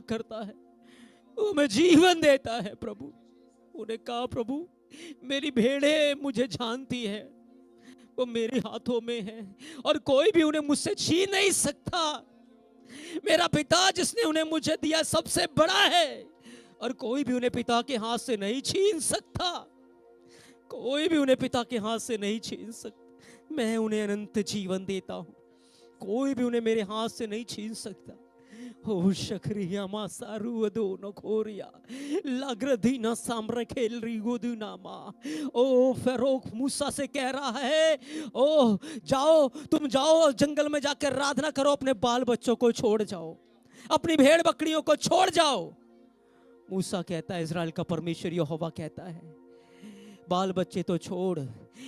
करता है, वो हमें जीवन देता है प्रभु। उन्हें कहा प्रभु मेरी भेड़ें मुझे जानती है, वो मेरे हाथों में है और कोई भी उन्हें मुझसे छीन नहीं सकता। मेरा पिता जिसने उन्हें मुझे दिया सबसे बड़ा है और कोई भी उन्हें पिता के हाथ से नहीं छीन सकता। कोई भी उन्हें पिता के हाथ से नहीं छीन सकता। मैं उन्हें अनंत जीवन देता हूं, कोई भी उन्हें मेरे हाथ से नहीं छीन सकता। ओ शक्रिया मासारू अदो नखोरिया लाग्रदीना साम्र खेल रिगोदू नामा। ओ फेरोक मूसा से कह रहा है, ओ जाओ, तुम जाओ जंगल में जाकर आराधना करो, अपने बाल बच्चों को छोड़ जाओ, अपनी भेड़ बकरियों को छोड़ जाओ। मूसा कहता है, इज़राइल का परमेश्वर यहोवा कहता है, बाल बच्चे तो छोड़,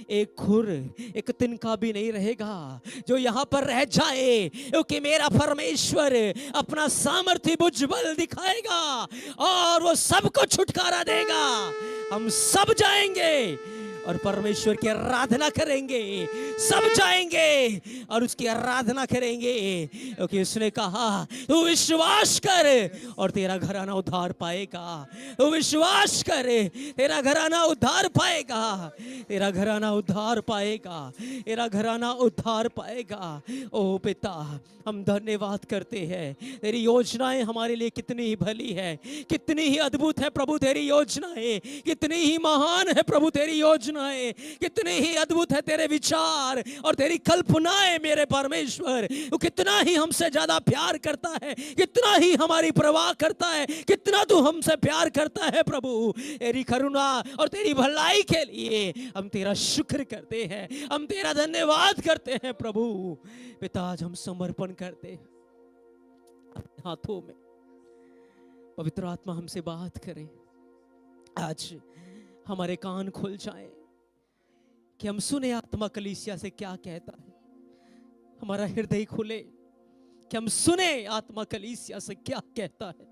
एक खुर एक तिनका भी नहीं रहेगा जो यहां पर रह जाए, क्योंकि मेरा परमेश्वर अपना सामर्थ्य भुजबल दिखाएगा और वो सबको छुटकारा देगा। हम सब जाएंगे और परमेश्वर की आराधना करेंगे, सब जाएंगे और उसकी आराधना करेंगे, क्योंकि उसने कहा तू विश्वास कर और तेरा घराना उद्धार पाएगा। तू विश्वास कर, तेरा घराना उद्धार पाएगा, तेरा घराना उद्धार पाएगा, तेरा घराना उद्धार पाएगा। ओ पिता, हम धन्यवाद करते हैं, तेरी योजनाएं हमारे लिए कितनी ही भली है, कितनी ही अद्भुत है प्रभु तेरी योजनाएं, कितनी ही महान है प्रभु तेरी योजनाएं, कितने ही अद्भुत है तेरे विचार और तेरी कल्पनाएं मेरे परमेश्वर। तू कितना ही हमसे ज्यादा प्यार करता है, कितना ही हमारी परवाह करता है, कितना तू हमसे प्यार करता है प्रभु। तेरी करुणा और तेरी भलाई के लिए हम तेरा शुक्र करते हैं, हम तेरा धन्यवाद करते हैं प्रभु। पिता, आज हम समर्पण करते हैं अपने हाथों में, पवित्र आत्मा हमसे बात करे। आज हमारे कान खुल जाएं कि हम सुने आत्मा कलीसिया से क्या कहता है, हमारा हृदय खुले कि हम सुने आत्मा कलीसिया से क्या कहता है।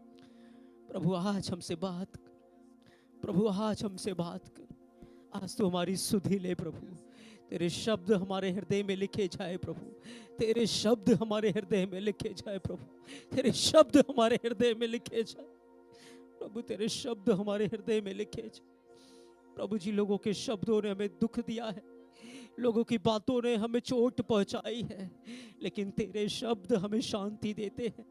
प्रभु आज हमसे बात कर, प्रभु आज हमसे बात कर, आज तो हमारी सुधि ले प्रभु। तेरे शब्द हमारे हृदय में लिखे जाए प्रभु, तेरे शब्द हमारे हृदय में लिखे जाए प्रभु, तेरे शब्द हमारे हृदय में लिखे जाए प्रभु, तेरे शब्द हमारे हृदय में लिखे जाए प्रभु जी। लोगों के शब्दों ने हमें दुख दिया है, लोगों की बातों ने हमें चोट पहुंचाई है, लेकिन तेरे शब्द हमें शांति देते हैं,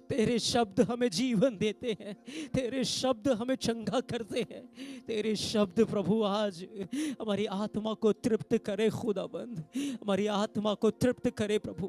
तेरे शब्द हमें जीवन देते हैं, तेरे शब्द हमें चंगा करते हैं। तेरे शब्द प्रभु आज हमारी आत्मा को तृप्त करे खुदाबंद, हमारी आत्मा को तृप्त करे प्रभु,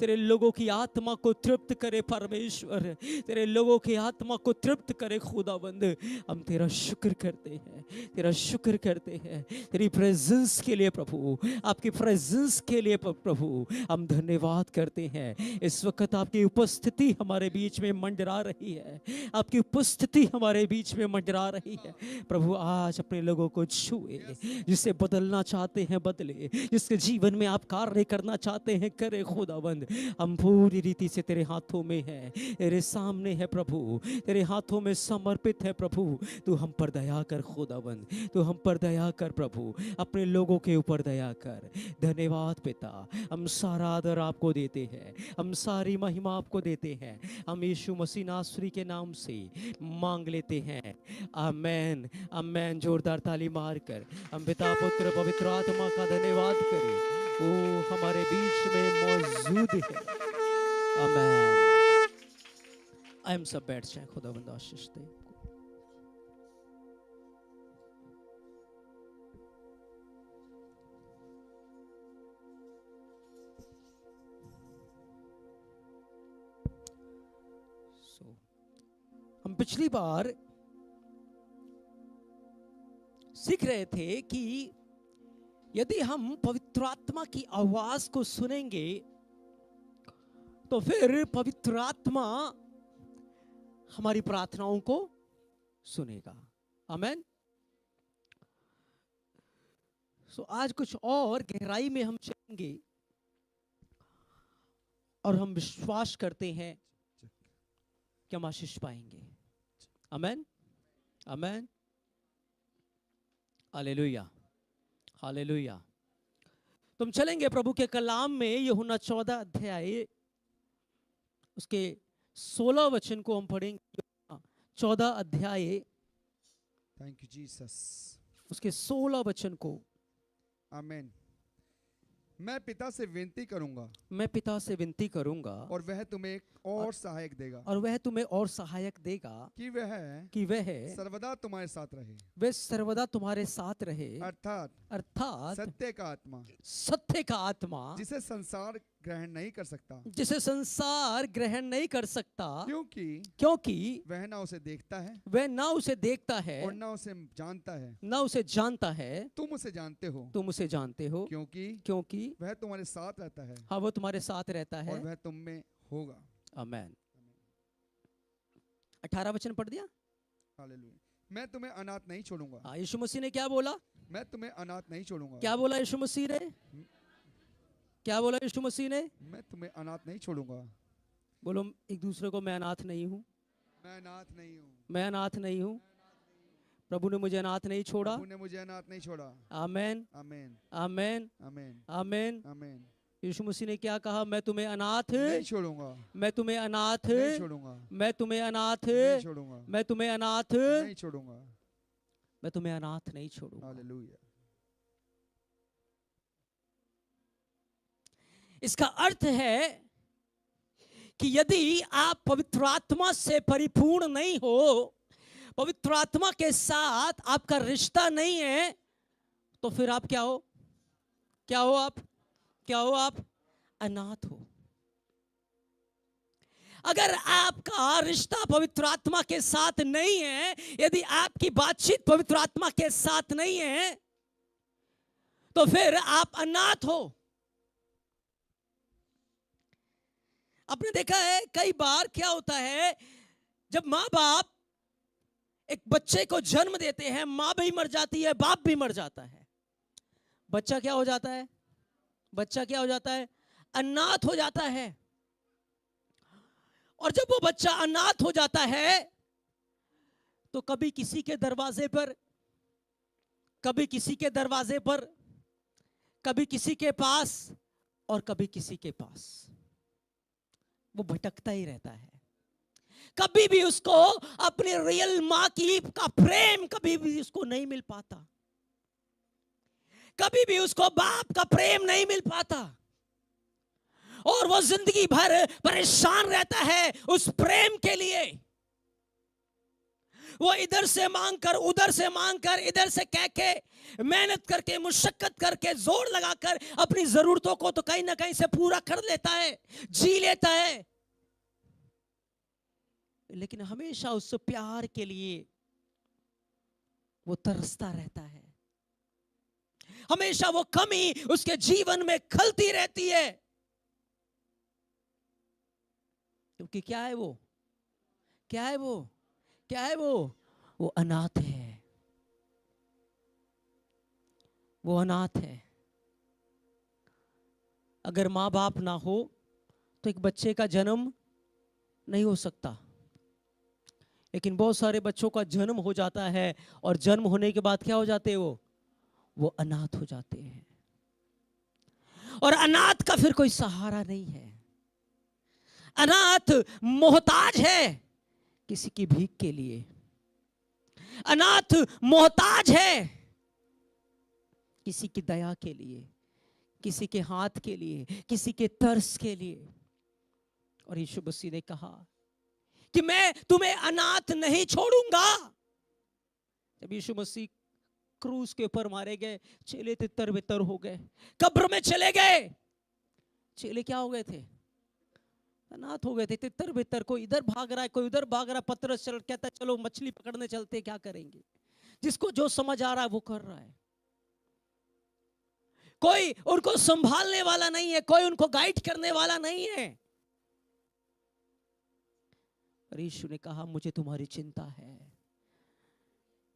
तेरे लोगों की आत्मा को तृप्त करे परमेश्वर, तेरे लोगों की आत्मा को तृप्त करे खुदाबंद। हम तेरा शुक्र करते हैं, तेरा शुक्र करते हैं तेरी प्रेजेंस के लिए प्रभु, आपकी प्रेजेंस के लिए प्रभु हम धन्यवाद करते हैं। इस वक्त आपकी उपस्थिति हमारे बीच में मंडरा रही है, आपकी उपस्थिति हमारे बीच में मंडरा रही है प्रभु। आज अपने लोगों को छुए, जिसे बदलना चाहते हैं बदले, जिसके जीवन में आप कार्य करना चाहते हैं करे खुदाबंद। हम पूरी रीति से तेरे हाथों में है, तेरे सामने है प्रभु, तेरे हाथों में समर्पित है प्रभु। तू हम पर दया कर खुदाबंद, तू हम पर दया कर प्रभु, अपने लोगों के ऊपर दया कर। धन्यवाद पिता, हम सारा आदर आपको देते हैं, हम सारी महिमा आपको देते हैं। हम यीशु मसीह नासरी के नाम से मांग लेते हैं, आमेन आमेन। जोरदार ताली मारकर हम पिता पुत्र पवित्र आत्मा का धन्यवाद करें, वो हमारे बीच में मौजूद है। आमेन। हम सब बैठ जाएं, खुदावंद आशीष दे। हम पिछली बार सीख रहे थे कि यदि हम पवित्र आत्मा की आवाज को सुनेंगे तो फिर पवित्र आत्मा हमारी प्रार्थनाओं को सुनेगा। आमेन। सो आज कुछ और गहराई में हम चलेंगे और हम विश्वास करते हैं कि हम आशीष पाएंगे। आमेन आमेन हालेलुया हालेलुया। तुम चलेंगे प्रभु के कलाम में, यूहन्ना 14 अध्याय उसके 16 वचन को हम पढ़ेंगे। 14 अध्याय थैंक यू जीसस। उसके 16 वचन को। आमीन। मैं पिता से विनती करूंगा मैं पिता से विनती करूंगा और वह तुम्हें एक और सहायक देगा, और वह तुम्हें और सहायक देगा कि वह सर्वदा तुम्हारे साथ रहे, वे सर्वदा तुम्हारे साथ रहे, अर्थात सत्य का आत्मा, सत्य का आत्मा, जिसे संसार ग्रहण नहीं कर सकता, जिसे संसार ग्रहण नहीं कर सकता, क्योंकि वह ना उसे देखता है, वह ना उसे देखता है और ना उसे जानता है, ना उसे जानता है। तुम उसे जानते हो, क्योंकि वह तुम्हारे साथ रहता है, हाँ वो तुम्हारे साथ रहता है, और वह तुम में होगा। आमीन। 18 वचन पढ़ दिया। हालेलुया। मैं तुम्हें अनाथ नहीं छोड़ूंगा। हाँ, यीशु मसीह ने क्या बोला? मैं तुम्हें अनाथ नहीं छोड़ूंगा। क्या बोला यीशु मसीह ने? क्या बोला यीशु मसीह ने? मैं तुम्हें अनाथ नहीं छोड़ूंगा। बोलो एक दूसरे को, मैं अनाथ नहीं हूँ। मैं अनाथ नहीं हूँ। मैं अनाथ नहीं हूँ। प्रभु ने मुझे अनाथ नहीं छोड़ा। प्रभु ने मुझे अनाथ नहीं छोड़ा। आमीन, आमीन, आमीन, आमीन, आमीन, आमीन। यीशु मसीह ने क्या कहा? मैं तुम्हें अनाथ नहीं छोड़ूंगा। मैं तुम्हें अनाथ नहीं छोड़ूंगा। मैं तुम्हें अनाथ नहीं छोड़ूंगा। मैं तुम्हें अनाथ नहीं छोड़ूंगा। मैं तुम्हें अनाथ नहीं छोड़ूंगा। हालेलुया। इसका अर्थ है कि यदि आप पवित्र आत्मा से परिपूर्ण नहीं हो, पवित्र आत्मा के साथ आपका रिश्ता नहीं है, तो फिर आप क्या हो? क्या हो आप? क्या हो आप? अनाथ हो। अगर आपका रिश्ता पवित्र आत्मा के साथ नहीं है, यदि आपकी बातचीत पवित्र आत्मा के साथ नहीं है, तो फिर आप अनाथ हो। आपने देखा है कई बार क्या होता है, जब माँ बाप एक बच्चे को जन्म देते हैं, माँ भी मर जाती है, बाप भी मर जाता है, बच्चा क्या हो जाता है? बच्चा क्या हो जाता है? अनाथ हो जाता है। और जब वो बच्चा अनाथ हो जाता है, तो कभी किसी के दरवाजे पर, कभी किसी के दरवाजे पर, कभी किसी के पास और कभी किसी के पास वो भटकता ही रहता है। कभी भी उसको अपनी रियल मां की का प्रेम कभी भी उसको नहीं मिल पाता, कभी भी उसको बाप का प्रेम नहीं मिल पाता, और वो जिंदगी भर परेशान रहता है उस प्रेम के लिए। वो इधर से मांगकर, उधर से मांगकर, इधर से कह के, मेहनत करके, मुशक्कत करके, जोर लगाकर अपनी जरूरतों को तो कहीं ना कहीं से पूरा कर लेता है, जी लेता है, लेकिन हमेशा उस प्यार के लिए वो तरसता रहता है। हमेशा वो कमी उसके जीवन में खलती रहती है, क्योंकि क्या है वो? क्या है वो? क्या है वो? वो अनाथ है। वो अनाथ है। अगर माँ बाप ना हो तो एक बच्चे का जन्म नहीं हो सकता, लेकिन बहुत सारे बच्चों का जन्म हो जाता है, और जन्म होने के बाद क्या हो जाते हैं? वो अनाथ हो जाते हैं। और अनाथ का फिर कोई सहारा नहीं है। अनाथ मोहताज है किसी की भीख के लिए। अनाथ मोहताज है किसी की दया के लिए, किसी के हाथ के लिए, किसी के तरस के लिए। और यीशु मसीह ने कहा कि मैं तुम्हें अनाथ नहीं छोड़ूंगा। जब यीशु मसीह क्रूस के ऊपर मारे गए, चेले तितर बितर हो गए, कब्र में चले गए। चेले क्या हो गए थे? अनाथ हो गए थे, तितर बितर। कोई इधर भाग रहा है, कोई उधर भाग रहा है। पतरस चल कहता चलो मछली पकड़ने चलते, क्या करेंगे? जिसको जो समझ आ रहा है वो कर रहा है। कोई उनको संभालने वाला नहीं है, कोई उनको गाइड करने वाला नहीं है। यीशु ने कहा मुझे तुम्हारी चिंता है।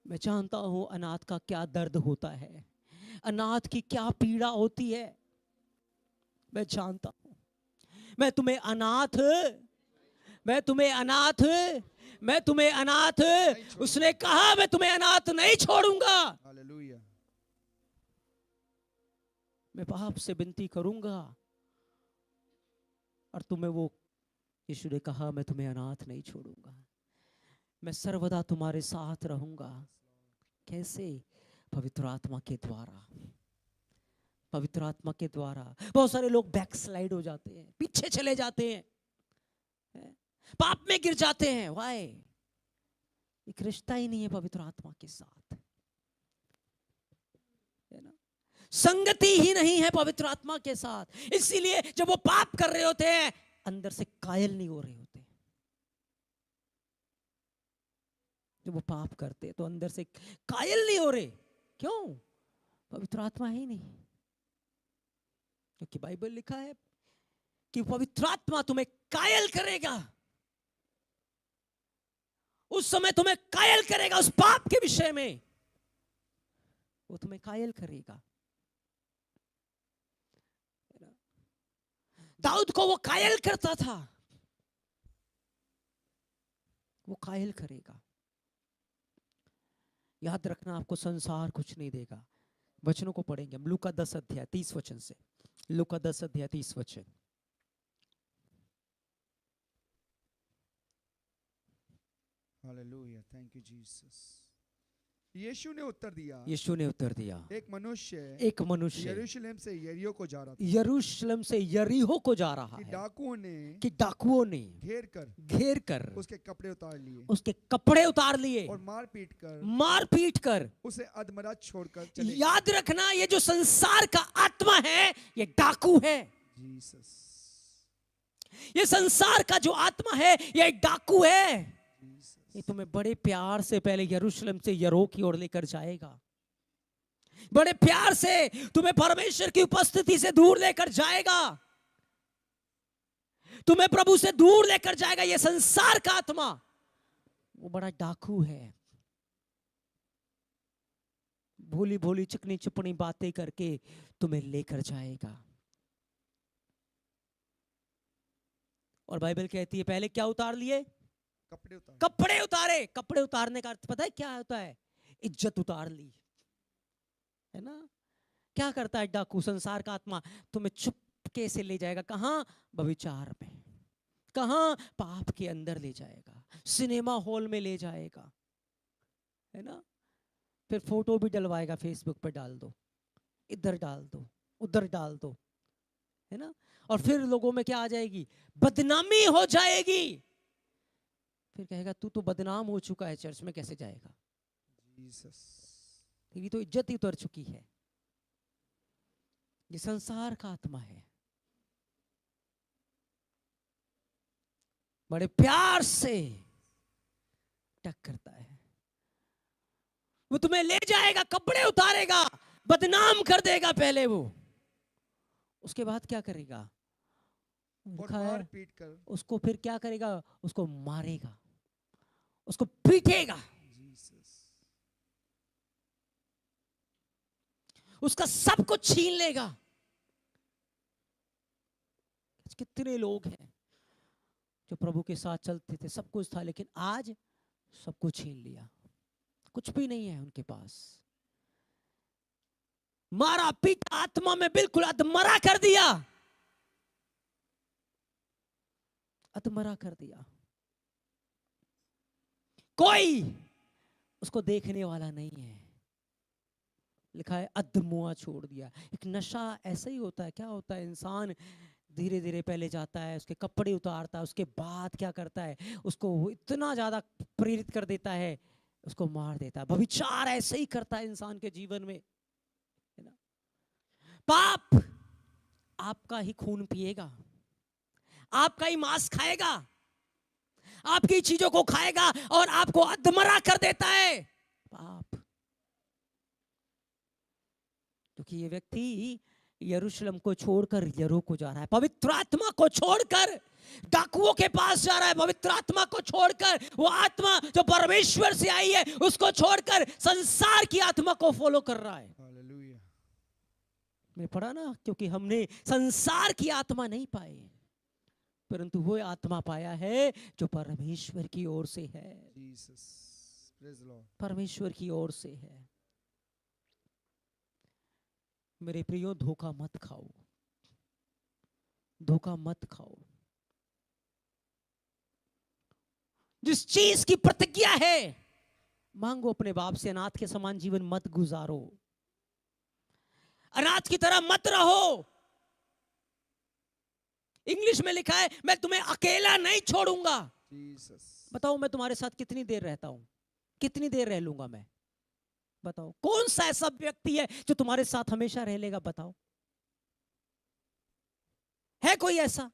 मैं जानता हूं अनाथ का क्या दर्द होता है, अनाथ की क्या पीड़ा होती है। मैं जानता हूं। मैं तुम्हें अनाथ मैं तुम्हें अनाथ मैं तुम्हें अनाथ उसने कहा मैं तुम्हें अनाथ नहीं छोड़ूंगा। हालेलुया। मैं बाप से विनती करूंगा और तुम्हें वो यीशु ने कहा मैं तुम्हें अनाथ नहीं छोड़ूंगा, मैं सर्वदा तुम्हारे साथ रहूंगा। कैसे? पवित्र आत्मा के द्वारा। पवित्र आत्मा के द्वारा। बहुत सारे लोग बैकस्लाइड हो जाते हैं, पीछे चले जाते हैं, पाप में गिर जाते हैं। वाई? एक रिश्ता ही नहीं है पवित्र आत्मा के साथ, है ना? संगति ही नहीं है पवित्र आत्मा के साथ। इसीलिए जब वो पाप कर रहे होते हैं, अंदर से कायल नहीं हो रहे होते। जब वो पाप करते हैं तो अंदर से कायल नहीं हो रहे। क्यों? पवित्र आत्मा ही नहीं। क्योंकि बाइबल लिखा है कि पवित्र आत्मा तुम्हें कायल करेगा। उस समय तुम्हें कायल करेगा, उस पाप के विषय में वो तुम्हें कायल करेगा। दाऊद को वो कायल करता था, वो कायल करेगा। याद रखना, आपको संसार कुछ नहीं देगा। वचनों को पढ़ेंगे हम, लूका 10 अध्याय 30 वचन से। लूका 10 अध्याय 30 वचन। Hallelujah, thank you Jesus. यीशु ने उत्तर दिया, यीशु ने उत्तर दिया, एक मनुष्य यरूशलेम से यरीहो को जा रहा था, यरूशलेम से यरीहो को जा रहा कि है, डाकुओं ने घेर कर उसके कपड़े उतार लिए, और मार पीट कर उसे अधमरा छोड़कर चले। याद रखना, ये जो संसार का आत्मा है ये डाकू है। जीसस। ये संसार का जो आत्मा है ये डाकू है। ये तुम्हें बड़े प्यार से पहले यरूशलेम से यरीहो की ओर लेकर जाएगा। बड़े प्यार से तुम्हें परमेश्वर की उपस्थिति से दूर लेकर जाएगा, तुम्हें प्रभु से दूर लेकर जाएगा। ये संसार का आत्मा वो बड़ा डाकू है। भोली भोली चिकनी चिपनी बातें करके तुम्हें लेकर जाएगा। और बाइबल कहती है पहले क्या उतार लिए? कपड़े उतारे। कपड़े उतारने का अर्थ पता है क्या होता है? इज्जत उतार ली, है ना? क्या करता है डाकू, संसार का आत्मा? तुम्हें चुपके से ले जाएगा। कहां? व्यभिचार में। कहां? पाप के अंदर ले जाएगा, सिनेमा हॉल में ले जाएगा, है ना? फिर फोटो भी डलवाएगा, फेसबुक पे डाल दो, इधर डाल दो, उधर डाल दो, है ना? और फिर लोगों में क्या आ जाएगी? बदनामी हो जाएगी। फिर कहेगा तू तो बदनाम हो चुका है, चर्च में कैसे जाएगा? जीसस। तेरी तो इज्जत ही उतर चुकी है। ये संसार का आत्मा है। बड़े प्यार से टक करता है। वो तुम्हें ले जाएगा, कपड़े उतारेगा, बदनाम कर देगा पहले वो। उसके बाद क्या करेगा? मार पीट कर उसको फिर क्या करेगा? उसको मारेगा, उसको पीटेगा, उसका सब कुछ छीन लेगा। कितने लोग हैं जो प्रभु के साथ चलते थे, सब कुछ था, लेकिन आज सब कुछ छीन लिया, कुछ भी नहीं है उनके पास। मारा पीटा, आत्मा में बिल्कुल अधमरा कर दिया, अधमरा कर दिया। कोई उसको देखने वाला नहीं है। लिखा है अधमुआ छोड़ दिया। एक नशा ऐसा ही होता है। क्या होता है? इंसान धीरे धीरे पहले जाता है, उसके कपड़े उतारता है, उसके बाद क्या करता है? उसको इतना ज्यादा प्रेरित कर देता है, उसको मार देता है। व्यभिचार ऐसे ही करता है इंसान के जीवन में, है ना? पाप आपका ही खून पिएगा, आपका ही मांस खाएगा, आपकी चीजों को खाएगा और आपको अधमरा कर देता है पाप। क्योंकि ये व्यक्ति यरूशलेम को छोड़कर यरीहो को जा रहा है, पवित्र आत्मा को छोड़कर डाकुओं के पास जा रहा है, पवित्र आत्मा को छोड़कर, वो आत्मा जो परमेश्वर से आई है उसको छोड़कर संसार की आत्मा को फॉलो कर रहा है। हालेलुया। मैं पढ़ा ना, क्योंकि हमने संसार की आत्मा नहीं पाई, परंतु वो आत्मा पाया है जो परमेश्वर की ओर से है। Jesus, praise the Lord. परमेश्वर की ओर से है। मेरे प्रियो, धोखा मत खाओ, धोखा मत खाओ। जिस चीज की प्रतिज्ञा है, मांगो अपने बाप से। अनाथ के समान जीवन मत गुजारो, अनाथ की तरह मत रहो। इंग्लिश में लिखा है, मैं तुम्हें अकेला नहीं छोड़ूंगा। बताओ मैं तुम्हारे साथ कितनी देर रहता हूं, कितनी देर रह लूंगा मैं? बताओ कौन सा ऐसा व्यक्ति है जो तुम्हारे साथ हमेशा रह लेगा? बताओ, है कोई ऐसा?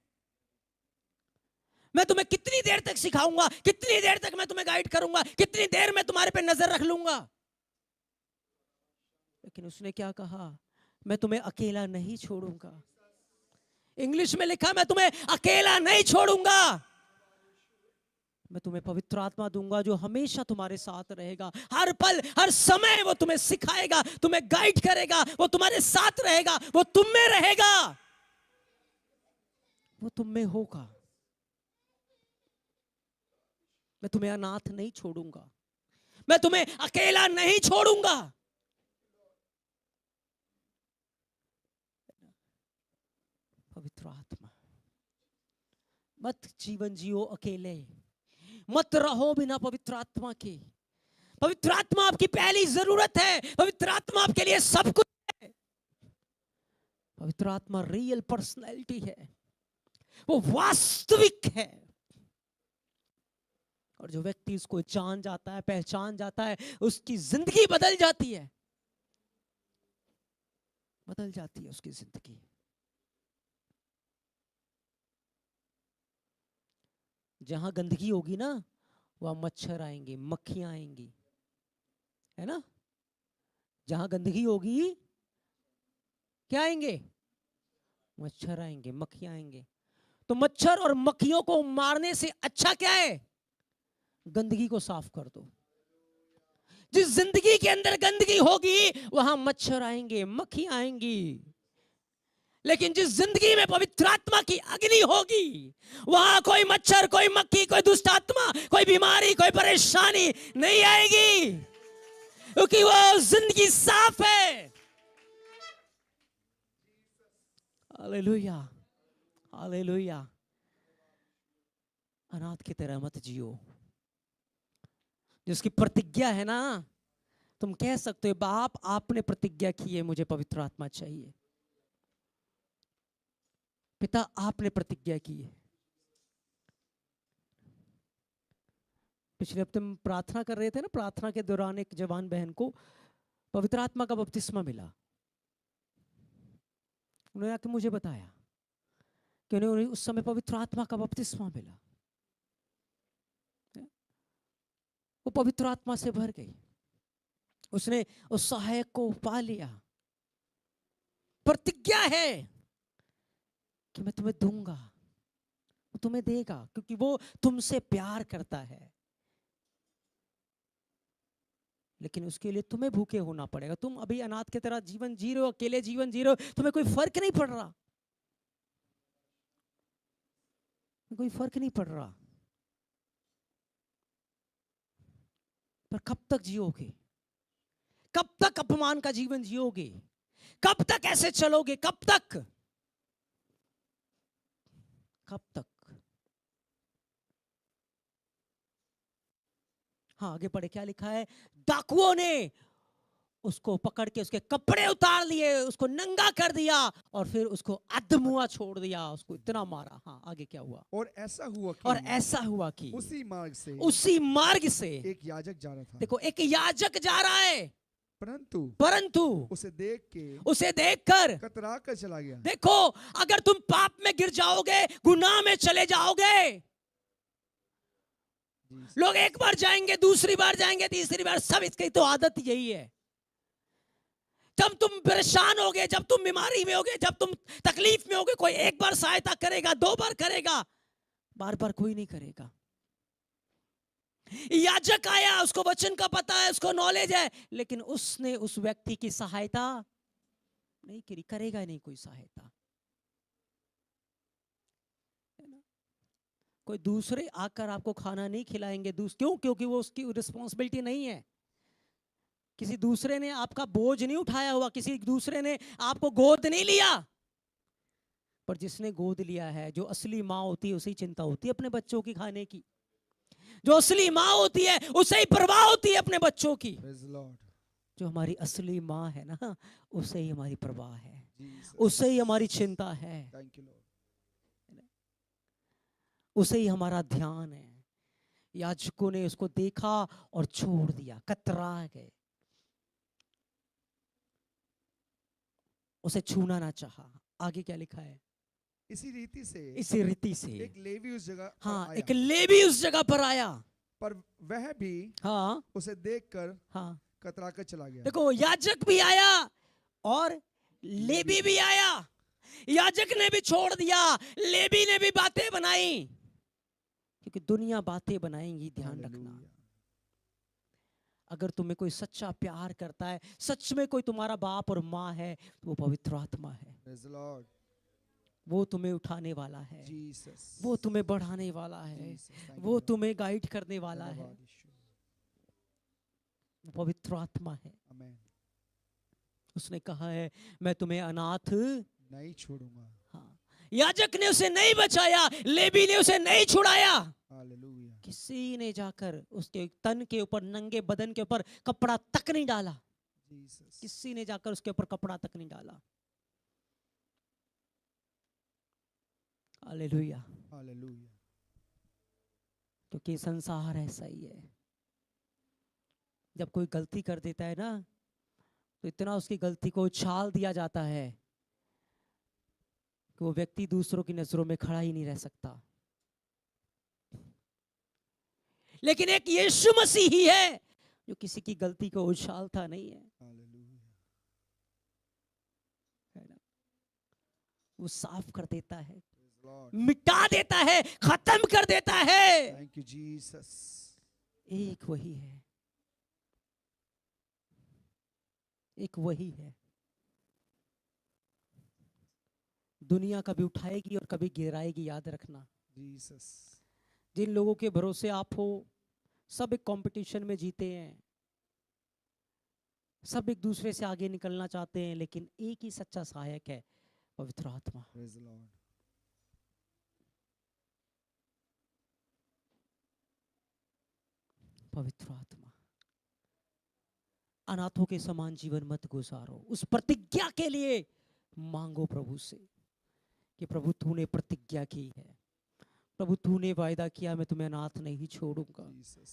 मैं तुम्हें कितनी देर तक सिखाऊंगा, कितनी देर तक मैं तुम्हें गाइड करूंगा, कितनी देर मैं तुम्हारे पे नजर रख लूंगा? लेकिन उसने क्या कहा? मैं तुम्हें अकेला नहीं छोड़ूंगा। इंग्लिश में लिखा, मैं तुम्हें अकेला नहीं छोड़ूंगा, मैं तुम्हें पवित्र आत्मा दूंगा जो हमेशा तुम्हारे साथ रहेगा। हर पल हर समय वो तुम्हें सिखाएगा, तुम्हें गाइड करेगा, वो तुम्हारे साथ रहेगा, वो तुम में रहेगा, वो तुम में होगा। मैं तुम्हें अनाथ नहीं छोड़ूंगा, मैं तुम्हें अकेला नहीं छोड़ूंगा। पवित्र आत्मा, मत जीवन जियो अकेले, मत रहो बिना पवित्र आत्मा के। पवित्र आत्मा आपकी पहली जरूरत है, पवित्र आत्मा आपके लिए सब कुछ है। पवित्र आत्मा रियल पर्सनैलिटी है, वो वास्तविक है। और जो व्यक्ति उसको जान जाता है, पहचान जाता है, उसकी जिंदगी बदल जाती है, बदल जाती है उसकी जिंदगी। जहां गंदगी होगी ना, वहां मच्छर आएंगे, मक्खियां आएंगी, है ना? जहां गंदगी होगी क्या आएंगे? मच्छर आएंगे, मक्खियां आएंगे। तो मच्छर और मक्खियों को मारने से अच्छा क्या है? गंदगी को साफ कर दो। जिस जिंदगी के अंदर गंदगी होगी वहां मच्छर आएंगे, मक्खियां आएंगी। लेकिन जिस जिंदगी में पवित्र आत्मा की अग्नि होगी, वहां कोई मच्छर, कोई मक्खी, कोई दुष्ट आत्मा, कोई बीमारी, कोई परेशानी नहीं आएगी, क्योंकि वो जिंदगी साफ है। Hallelujah, hallelujah. अनाथ की तरह मत जियो। जिसकी प्रतिज्ञा है ना, तुम कह सकते हो, बाप आपने प्रतिज्ञा की है, मुझे पवित्र आत्मा चाहिए। पिता आपने प्रतिज्ञा की है। पिछले हफ्ते हम प्रार्थना कर रहे थे ना, प्रार्थना के दौरान एक जवान बहन को पवित्र आत्मा का बपतिस्मा मिला। उन्होंने आके मुझे बताया कि उन्हें उस समय पवित्र आत्मा का बपतिस्मा मिला। वो पवित्र आत्मा से भर गई, उसने उस सहायक को पा लिया। प्रतिज्ञा है कि मैं तुम्हें दूंगा, वो तुम्हें देगा, क्योंकि वो तुमसे प्यार करता है। लेकिन उसके लिए तुम्हें भूखे होना पड़ेगा। तुम अभी अनाथ की तरह जीवन जी रहे हो, अकेले जीवन जी रहे हो, तुम्हें कोई फर्क नहीं पड़ रहा, कोई फर्क नहीं पड़ रहा। पर कब तक जियोगे? कब तक अपमान का जीवन जियोगे? कब तक ऐसे चलोगे? कब तक? कब तक? हाँ, आगे पढ़े, क्या लिखा है? डाकुओं ने उसको पकड़ के उसके कपड़े उतार लिए, उसको नंगा कर दिया और फिर उसको अधमुआ छोड़ दिया, उसको इतना मारा। हाँ, आगे क्या हुआ? और ऐसा हुआ कि उसी मार्ग से एक याजक जा रहा था। देखो, एक याजक जा रहा है, परंतु उसे देखकर कतरा कर चला गया। देखो, अगर तुम पाप में गिर जाओगे, गुनाह में चले जाओगे, लोग एक बार जाएंगे, दूसरी बार जाएंगे, तीसरी बार, सब इसकी तो आदत यही है। जब तुम परेशान होगे, जब तुम बीमारी में होगे, जब तुम तकलीफ में होगे, कोई एक बार सहायता करेगा, दो बार करेगा, बार बार कोई नहीं करेगा। याजक आया, उसको वचन का पता है, उसको नॉलेज है, लेकिन उसने उस व्यक्ति की सहायता नहीं करी, करेगा नहीं कोई सहायता। कोई दूसरे आकर आपको खाना नहीं खिलाएंगे, क्यों? क्योंकि वो उसकी रिस्पॉन्सिबिलिटी नहीं है। किसी दूसरे ने आपका बोझ नहीं उठाया हुआ, किसी दूसरे ने आपको गोद नहीं लिया। पर जिसने गोद लिया है, जो असली माँ होती है, उसी चिंता होती है अपने बच्चों की खाने की। जो असली माँ होती है उसे ही परवाह होती है अपने बच्चों की। Praise the Lord. जो हमारी असली माँ है ना, उसे ही हमारी परवाह है, Jesus. उसे ही हमारी चिंता है, Thank you, Lord. उसे ही हमारा ध्यान है। याजकों ने उसको देखा और छोड़ दिया, कतरा गए, उसे छूना ना चाहा। आगे क्या लिखा है? इसी रीति से इसी रीति से एक लेवी उस जगह पर हाँ, आया, एक लेवी उस जगह पर आया। पर वह भी हाँ उसे देखकर हाँ, कतरा कर चला गया। देखो याजक भी आया और लेवी भी आया। याजक ने भी छोड़ दिया, लेवी ने भी बातें बनाई, क्योंकि दुनिया बातें बनाएंगी, ध्यान रखना। Hallelujah. अगर तुम्हें कोई सच्चा प्यार करता है, सच में कोई तुम्हारा बाप और माँ है, तो वो पवित्र आत्मा है। Praise the Lord. वो तुम्हें उठाने वाला है, Jesus. वो तुम्हें बढ़ाने वाला है, Jesus. Thank you, वो Lord. तुम्हें गाइड करने वाला है। धन्यवाद यीशु। वो पवित्र आत्मा है। Amen. उसने कहा है मैं तुम्हें अनाथ नहीं छोड़ूंगा। हाँ, याजक ने उसे नहीं बचाया, लेवी ने उसे नहीं छुड़ाया। Hallelujah. किसी ने जाकर उसके तन के ऊपर, नंगे बदन के ऊपर कपड़ा तक नहीं डाला। Jesus. किसी ने जाकर उसके ऊपर कपड़ा तक नहीं डाला। हालेलुया। Hallelujah. क्योंकि संसार ऐसा ही है, जब कोई गलती कर देता है ना, तो इतना उसकी गलती को उछाल दिया जाता है कि वो व्यक्ति दूसरों की नजरों में खड़ा ही नहीं रह सकता। लेकिन एक यीशु मसीह ही है जो किसी की गलती को उछालता नहीं है। Hallelujah. है ना? वो साफ कर देता है, Praise the Lord. मिटा देता है, खत्म कर देता है। Thank you, Jesus. एक वही है, एक वही है। दुनिया कभी उठाएगी और कभी गिराएगी, याद रखना। Jesus. जिन लोगों के भरोसे आप हो, सब एक कंपटीशन में जीते हैं, सब एक दूसरे से आगे निकलना चाहते हैं, लेकिन एक ही सच्चा सहायक है, पवित्र आत्मा। Praise the Lord. पवित्र आत्मा। अनाथों के समान जीवन मत गुजारो, उस प्रतिज्ञा के लिए मांगो प्रभु से कि प्रभु तूने प्रतिज्ञा की है, प्रभु तूने वायदा किया मैं तुम्हें अनाथ नहीं छोड़ूंगा, Jesus.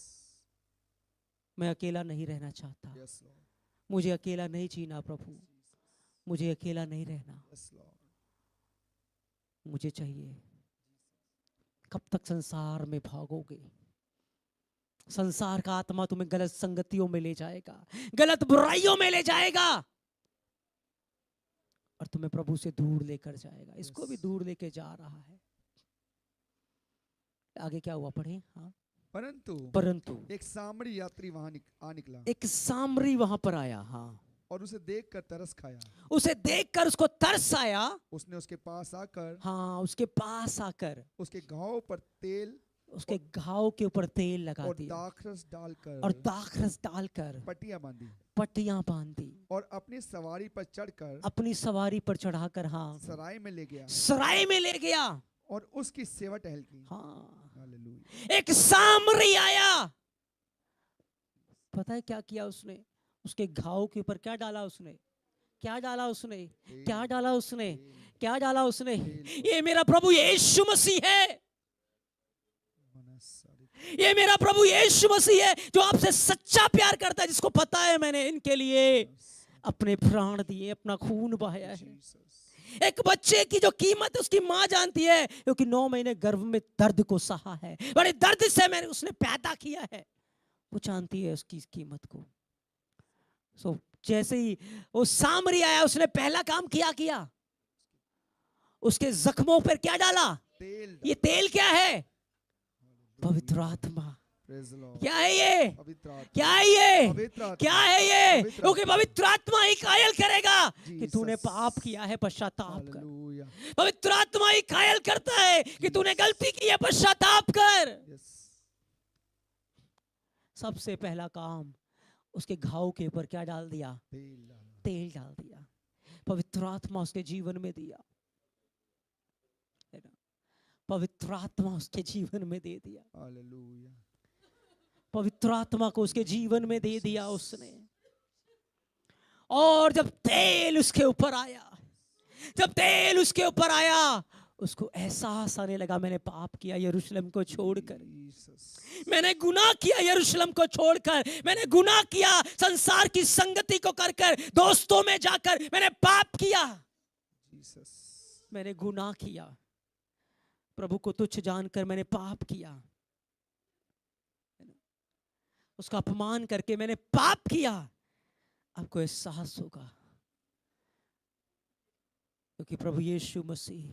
मैं अकेला नहीं रहना चाहता, Yes, Lord. मुझे अकेला नहीं जीना प्रभु, मुझे अकेला नहीं रहना, Yes, Lord. मुझे चाहिए। कब तक संसार में भागोगे? संसार का आत्मा तुम्हें गलत संगतियों में ले जाएगा, गलत बुराइयों में ले जाएगा और तुम्हें प्रभु से दूर लेकर जाएगा। इसको भी दूर लेके जा रहा है। आगे क्या हुआ पढ़े? हाँ, परंतु एक सामरी यात्री वहां आ निकला एक सामरी वहां पर आया। हाँ, और उसे देखकर तरस खाया। उसे देखकर उसको तरस आया। उसने उसके पास आकर हाँ, उसके पास आकर उसके घाव पर तेल, उसके घाव के ऊपर तेल लगा और दिया दाखरस डालकर और दाखरस डालकर पट्टियां बांधी पट्टियां बांधी और अपनी सवारी पर चढ़कर अपनी सवारी पर चढ़ाकर हाँ सराय में ले गया सराय में ले गया और उसकी सेवा टहल की। हाँ, हालेलुया। एक सामरी आया। पता है क्या किया उसने? उसके घाव के ऊपर क्या डाला उसने? क्या डाला उसने? क्या डाला उसने? क्या डाला उसने? ये मेरा प्रभु यीशु मसीह है, ये मेरा प्रभु यीशु मसीह है जो आपसे सच्चा प्यार करता है, जिसको पता है मैंने इनके लिए अपने प्राण दिए, अपना खून बहाया है। एक बच्चे की जो कीमत उसकी माँ जानती है, क्योंकि 9 महीने गर्भ में दर्द को सहा है, बड़े दर्द से मैंने उसने पैदा किया है, वो जानती है उसकी कीमत को। सो जैसे ही वो सामरी आया, उसने पहला काम किया उसके जख्मों पर क्या डाला? ये तेल क्या है? पवित्र आत्मा। क्या है ये? क्या है ये? क्या है ये? क्योंकि पवित्र आत्मा ही कायल करेगा कि तूने पाप किया है, पश्चाताप कर। पवित्र आत्मा ही कायल करता है कि तूने गलती की है, पश्चाताप कर। सबसे पहला काम उसके घाव के ऊपर क्या डाल दिया? तेल डाल दिया। पवित्र आत्मा उसके जीवन में दिया, पवित्र आत्मा उसके जीवन में दे दिया। हालेलुया। पवित्र आत्मा को उसके जीवन में दे दिया उसने। और जब तेल उसके ऊपर आया, जब तेल उसके ऊपर आया, उसको एहसास आने लगा, मैंने पाप किया यरूशलेम को छोड़कर, मैंने गुनाह किया यरूशलेम को छोड़कर, मैंने गुनाह किया संसार की संगति को कर कर, दोस्तों में जाकर मैंने पाप किया, मैंने गुनाह किया, प्रभु को तुच्छ जानकर मैंने पाप किया, उसका अपमान करके मैंने पाप किया। आपको एहसास होगा, क्योंकि प्रभु यीशु मसीह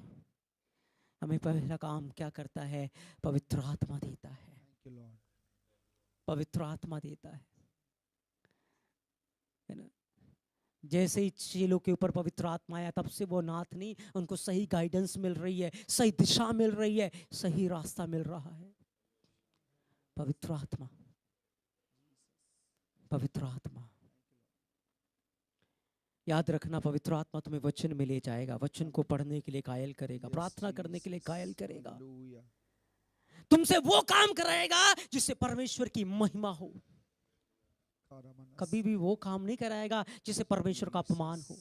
हमें पहला काम क्या करता है? पवित्र आत्मा देता है, पवित्र आत्मा देता है ना। जैसे ही चेलों के ऊपर पवित्र आत्मा आया, तब से वो नाथ नहीं, उनको सही गाइडेंस मिल रही है, सही दिशा मिल रही है, सही रास्ता मिल रहा है। पवित्र आत्मा, पवित्र आत्मा। याद रखना, पवित्र आत्मा तुम्हें वचन में ले जाएगा, वचन को पढ़ने के लिए कायल करेगा, प्रार्थना करने के लिए कायल करेगा, तुमसे वो काम कराएगा जिससे परमेश्वर की महिमा हो। कभी भी वो काम नहीं कराएगा जिससे परमेश्वर का अपमान हो।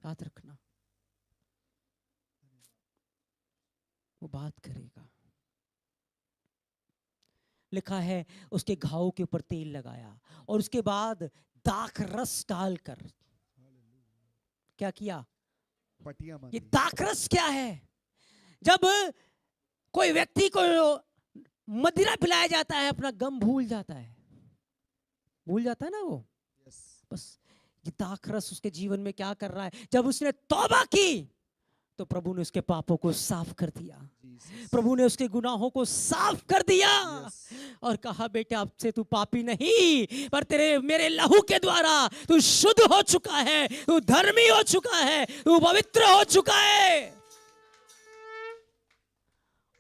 याद रखना, वो बात करेगा। लिखा है उसके घाव के ऊपर तेल लगाया और उसके बाद दाख रस डालकर क्या किया? ये दाखरस क्या है? जब कोई व्यक्ति को मदिरा पिलाया जाता है, अपना गम भूल जाता है, भूल जाता है ना वो। बस ये दाखरस उसके जीवन में क्या कर रहा है? जब उसने तौबा की तो प्रभु ने उसके पापों को साफ कर दिया, प्रभु ने उसके गुनाहों को साफ कर दिया और कहा, बेटा अब से तू पापी नहीं, पर तेरे मेरे लहू के द्वारा तू शुद्ध हो चुका है, तू धर्मी हो चुका है, तू पवित्र हो चुका है।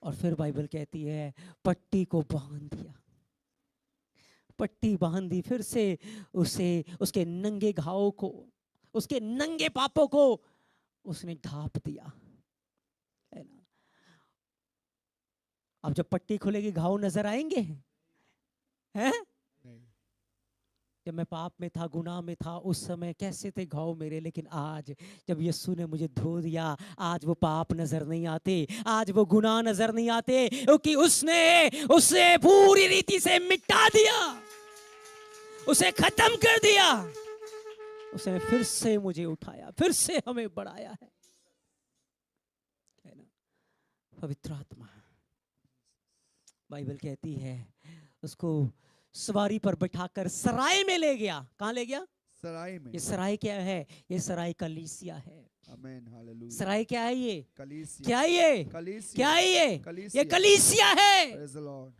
और फिर बाइबल कहती है पट्टी को बांध दिया, पट्टी बांध दी, फिर से उसे उसके नंगे घावों को, उसके नंगे पापों को उसने ढांप दिया, है ना। अब जब पट्टी खुलेगी घाव नजर आएंगे हैं? जब मैं पाप में था, गुनाह में था, उस समय कैसे थे घाव मेरे, लेकिन आज जब यीशु ने मुझे धो दिया, आज वो पाप नजर नहीं आते, आज वो गुनाह नजर नहीं आते, क्योंकि उसने उसे पूरी रीति से मिटा दिया, उसे खत्म कर दिया, उसने फिर से मुझे उठाया, फिर से हमें बढ़ाया है ना। पवित्र आत्मा, बाइबल कहती है उसको सवारी पर बिठाकर सराय में ले गया। कहां ले गया? सराय में। ये सराय क्या है? ये सराय कलीसिया है। आमीन, हालेलुया। सराय क्या है? ये कलीसिया। क्या है? ये कलीसिया। क्या है? ये कलीसिया है। Praise the Lord.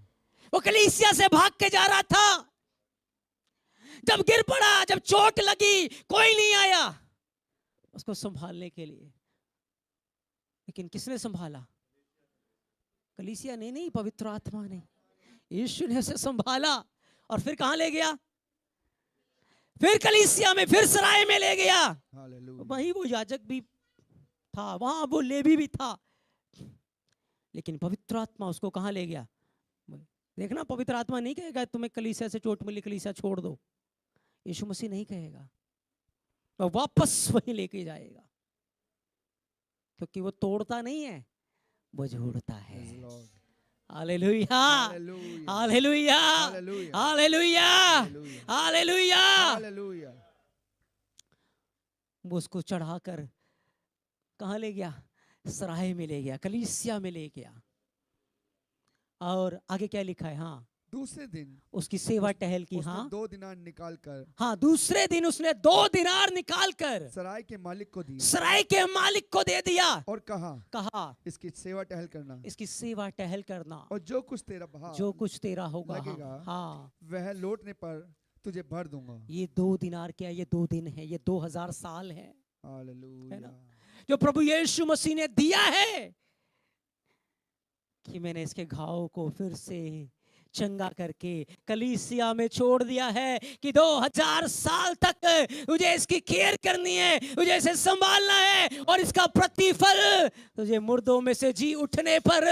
वो कलीसिया से भाग के जा रहा था, जब गिर पड़ा, जब चोट लगी, कोई नहीं आया उसको संभालने के लिए, लेकिन किसने संभाला? कलीसिया ने नहीं, पवित्र आत्मा ने, यीशु ने उसे संभाला और फिर कहां ले गया? फिर कलीसिया में, फिर सराय में ले गया। वहीं वो याजक भी था, वहां वो लेवी भी था, लेकिन पवित्र आत्मा उसको कहां ले गया? देखना, पवित्र आत्मा नहीं कहेगा तुम्हें कलीसिया से चोट मिली, कलीसिया छोड़ दो। यीशु मसीह नहीं कहेगा, वो वापस वहीं लेके जाएगा, क्योंकि वो तोड़ता नहीं है, वो जोड़ता है। Hallelujah, hallelujah, hallelujah, hallelujah. वो उसको चढ़ाकर कहां ले गया? सराय में ले गया, कलीसिया में ले गया। और आगे क्या लिखा है? हाँ, दूसरे दिन उसकी सेवा टहल की। हाँ, 2 दिनार निकाल कर, हाँ, दूसरे दिन उसने 2 दिनार निकाल कर सराय के मालिक को दी, सराय के मालिक को दे दिया और कहा इसकी सेवा टहल करना, इसकी सेवा टहल करना, और जो कुछ तेरा भाग, जो कुछ तेरा होगा, हाँ, वह लौटने पर तुझे भर दूंगा। ये 2 दिनार क्या? ये 2 दिन है, ये 2000 साल है। हालेलुया। जो प्रभु यीशु मसीह ने दिया है कि मैंने इसके घाव को फिर से चंगा करके कलीसिया में छोड़ दिया है कि 2000 साल तक तुझे इसकी केयर करनी है, तुझे इसे संभालना है, और इसका प्रतिफल तुझे मुर्दों में से जी उठने पर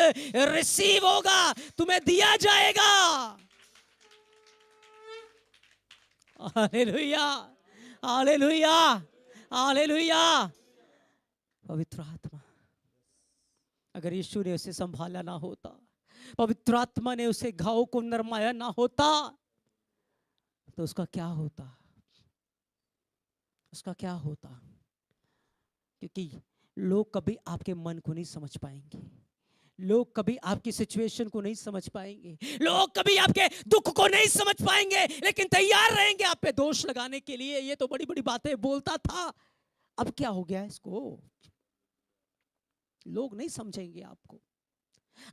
रिसीव होगा, तुम्हें दिया जाएगा। Hallelujah, hallelujah, hallelujah. पवित्र आत्मा, अगर यीशु ने उसे संभाला ना होता, पवित्र आत्मा ने उसे घाव को नरमाया ना होता, तो उसका क्या होता, उसका क्या होता? क्योंकि लोग कभी आपके मन को नहीं समझ पाएंगे, लोग कभी आपकी सिचुएशन को नहीं समझ पाएंगे, लोग कभी आपके दुख को नहीं समझ पाएंगे, लेकिन तैयार रहेंगे आप पे दोष लगाने के लिए। ये तो बड़ी बड़ी बातें बोलता था, अब क्या हो गया इसको? लोग नहीं समझेंगे आपको,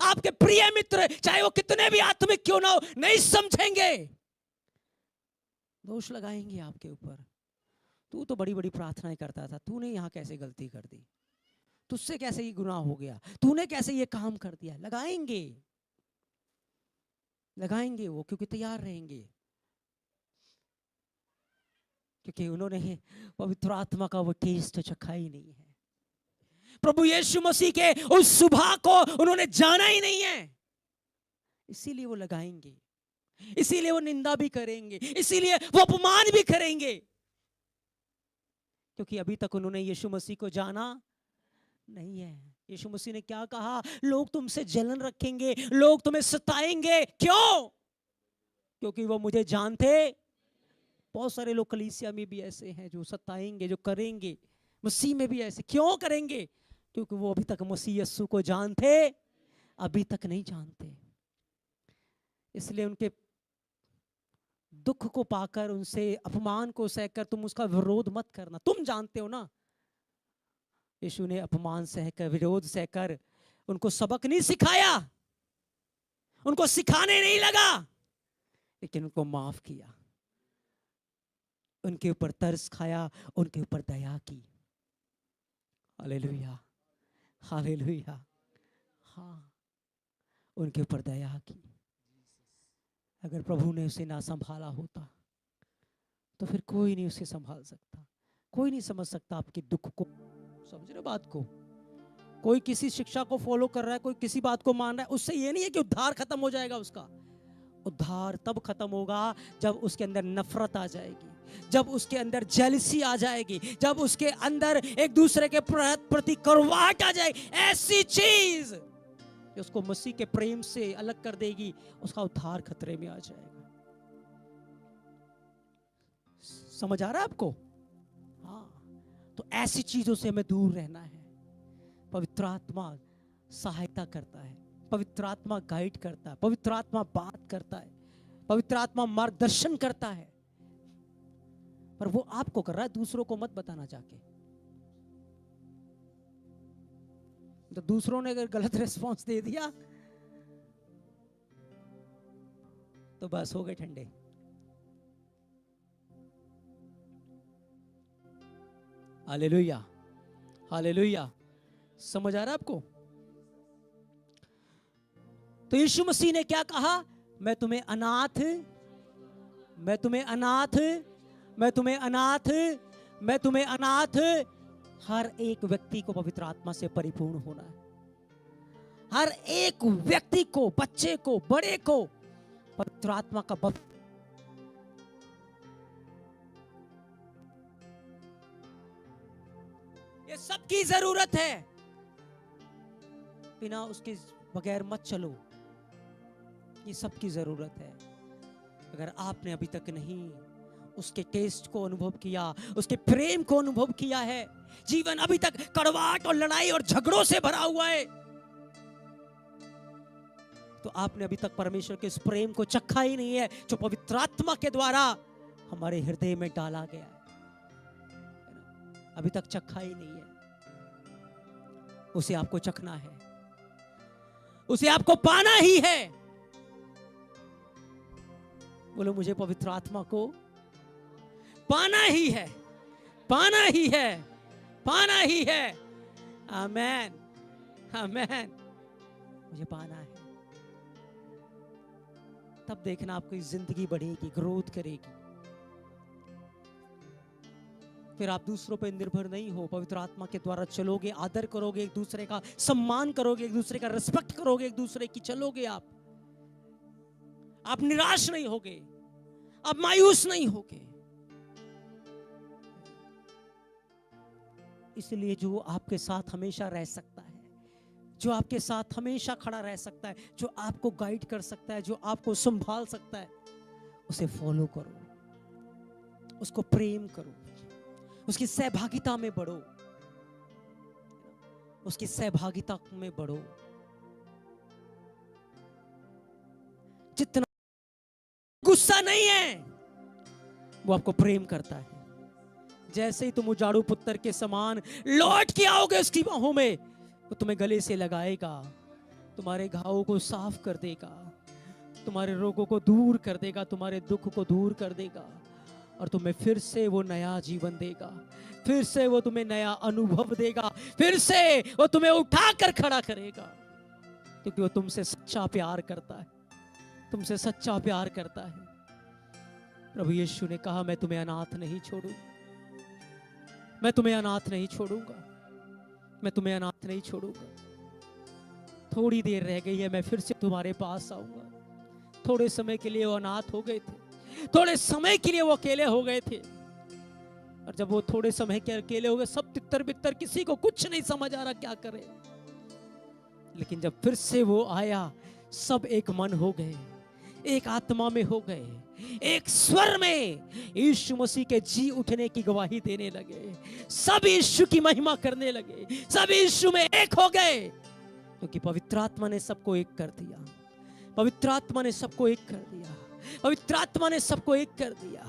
आपके प्रिय मित्र चाहे वो कितने भी आत्मिक क्यों ना हो, नहीं समझेंगे, दोष लगाएंगे आपके ऊपर। तू तो बड़ी बड़ी प्रार्थनाएं करता था, तूने यहां कैसे गलती कर दी, तुझसे कैसे ये गुनाह हो गया, तूने कैसे ये काम कर दिया। लगाएंगे, लगाएंगे वो, क्योंकि तैयार रहेंगे, क्योंकि उन्होंने पवित्र आत्मा का वो टेस्ट चखा ही नहीं है। प्रभु यीशु मसीह के उस सुबह को उन्होंने जाना ही नहीं है, इसीलिए वो लगाएंगे, इसीलिए वो निंदा भी करेंगे, इसीलिए वो अपमान भी करेंगे, क्योंकि अभी तक उन्होंने यीशु मसीह को जाना नहीं है। यीशु मसीह ने क्या कहा? लोग तुमसे जलन रखेंगे, लोग तुम्हें सताएंगे। क्यों? क्योंकि वो मुझे जानते। बहुत सारे लोग कलीसिया में भी ऐसे हैं जो सताएंगे, जो करेंगे, मसीह में भी ऐसे। क्यों करेंगे? क्योंकि वो अभी तक मसीह यीशु को जानते, अभी तक नहीं जानते। इसलिए उनके दुख को पाकर, उनसे अपमान को सहकर तुम उसका विरोध मत करना। तुम जानते हो ना, यीशु ने अपमान सहकर, विरोध सहकर उनको सबक नहीं सिखाया, उनको सिखाने नहीं लगा, लेकिन उनको माफ किया, उनके ऊपर तरस खाया, उनके ऊपर दया की। Hallelujah, hallelujah. हाँ, उनके ऊपर दया की। अगर प्रभु ने उसे ना संभाला होता तो फिर कोई नहीं उसे संभाल सकता, कोई नहीं समझ सकता आपके दुख को। समझ रहे बात को? कोई किसी शिक्षा को फॉलो कर रहा है, कोई किसी बात को मान रहा है, उससे ये नहीं है कि उद्धार खत्म हो जाएगा। उसका उद्धार तब खत्म होगा जब उसके अंदर नफरत आ जाएगी, जब उसके अंदर जेलसी आ जाएगी, जब उसके अंदर एक दूसरे के प्रति कड़वाहट आ जाएगी। ऐसी चीज कि उसको मसीह के प्रेम से अलग कर देगी, उसका उद्धार खतरे में आ जाएगा। समझ आ रहा है आपको? हाँ, तो ऐसी चीजों से हमें दूर रहना है। पवित्र आत्मा सहायता करता है, पवित्र आत्मा गाइड करता है, पवित्र आत्मा बात करता है, पवित्र आत्मा मार्गदर्शन करता है, पर वो आपको कर रहा है, दूसरों को मत बताना जाके। तो दूसरों ने अगर गलत रिस्पॉन्स दे दिया तो बस हो गए ठंडे। Hallelujah, hallelujah. समझ आ रहा है आपको? तो यीशु मसीह ने क्या कहा? मैं तुम्हें अनाथ, मैं तुम्हें अनाथ, मैं तुम्हें अनाथ, मैं तुम्हें अनाथ। हर एक व्यक्ति को पवित्र आत्मा से परिपूर्ण होना है। हर एक व्यक्ति को, बच्चे को, बड़े को पवित्र आत्मा का ये सबकी जरूरत है। बिना उसके बगैर मत चलो, ये सबकी जरूरत है। अगर आपने अभी तक नहीं उसके टेस्ट को अनुभव किया, उसके प्रेम को अनुभव किया है, जीवन अभी तक कड़वाहट और लड़ाई और झगड़ों से भरा हुआ है, तो आपने अभी तक परमेश्वर के इस प्रेम को चखा ही नहीं है जो पवित्र आत्मा के द्वारा हमारे हृदय में डाला गया है। अभी तक चखा ही नहीं है, उसे आपको चखना है, उसे आपको पाना ही है। बोलो, मुझे पवित्र आत्मा को पाना ही है, पाना ही है, पाना ही है। आमेन, आमेन। मुझे पाना है। तब देखना आपकी जिंदगी बढ़ेगी, ग्रोथ करेगी। फिर आप दूसरों पर निर्भर नहीं हो, पवित्र आत्मा के द्वारा चलोगे, आदर करोगे, एक दूसरे का सम्मान करोगे, एक दूसरे का रिस्पेक्ट करोगे, एक दूसरे की चलोगे। आप निराश नहीं होगे, आप मायूस नहीं होगे। इसलिए जो आपके साथ हमेशा रह सकता है, जो आपके साथ हमेशा खड़ा रह सकता है, जो आपको गाइड कर सकता है, जो आपको संभाल सकता है, उसे फॉलो करो, उसको प्रेम करो, उसकी सहभागिता में बढ़ो, उसकी सहभागिता में बढ़ो। जितना गुस्सा नहीं है, वो आपको प्रेम करता है। जैसे ही तुम उजाड़ू पुत्र के समान लौट के आओगे उसकी बाहों में, वो तुम्हें गले से लगाएगा, तुम्हारे घावों को साफ कर देगा, तुम्हारे रोगों को दूर कर देगा, तुम्हारे दुख को दूर कर देगा, और तुम्हें फिर से वो नया जीवन देगा, फिर से वो तुम्हें नया अनुभव देगा, फिर से वो तुम्हें उठा कर खड़ा करेगा, क्योंकि वो तुमसे सच्चा प्यार करता है, तुमसे सच्चा प्यार करता है। प्रभु यीशु ने कहा, मैं तुम्हें अनाथ नहीं छोड़ूंगा, मैं तुम्हें अनाथ नहीं छोड़ूंगा, मैं तुम्हें अनाथ नहीं छोड़ूंगा। थोड़ी देर रह गई है, मैं फिर से तुम्हारे पास आऊंगा। थोड़े समय के लिए वो अनाथ हो गए थे, थोड़े समय के लिए वो अकेले हो गए थे, और जब वो थोड़े समय के अकेले हो गए, सब तितर बितर, किसी को कुछ नहीं समझ आ रहा क्या करे। लेकिन जब फिर से वो आया, सब एक मन हो गए, एक आत्मा में हो गए, एक स्वर में यीशु मसीह के जी उठने की गवाही देने लगे, सब यीशु की महिमा करने लगे, सब यीशु में एक हो गए, क्योंकि पवित्र आत्मा ने सबको एक कर दिया, पवित्र आत्मा ने सबको एक कर दिया, पवित्र आत्मा ने सबको एक कर दिया।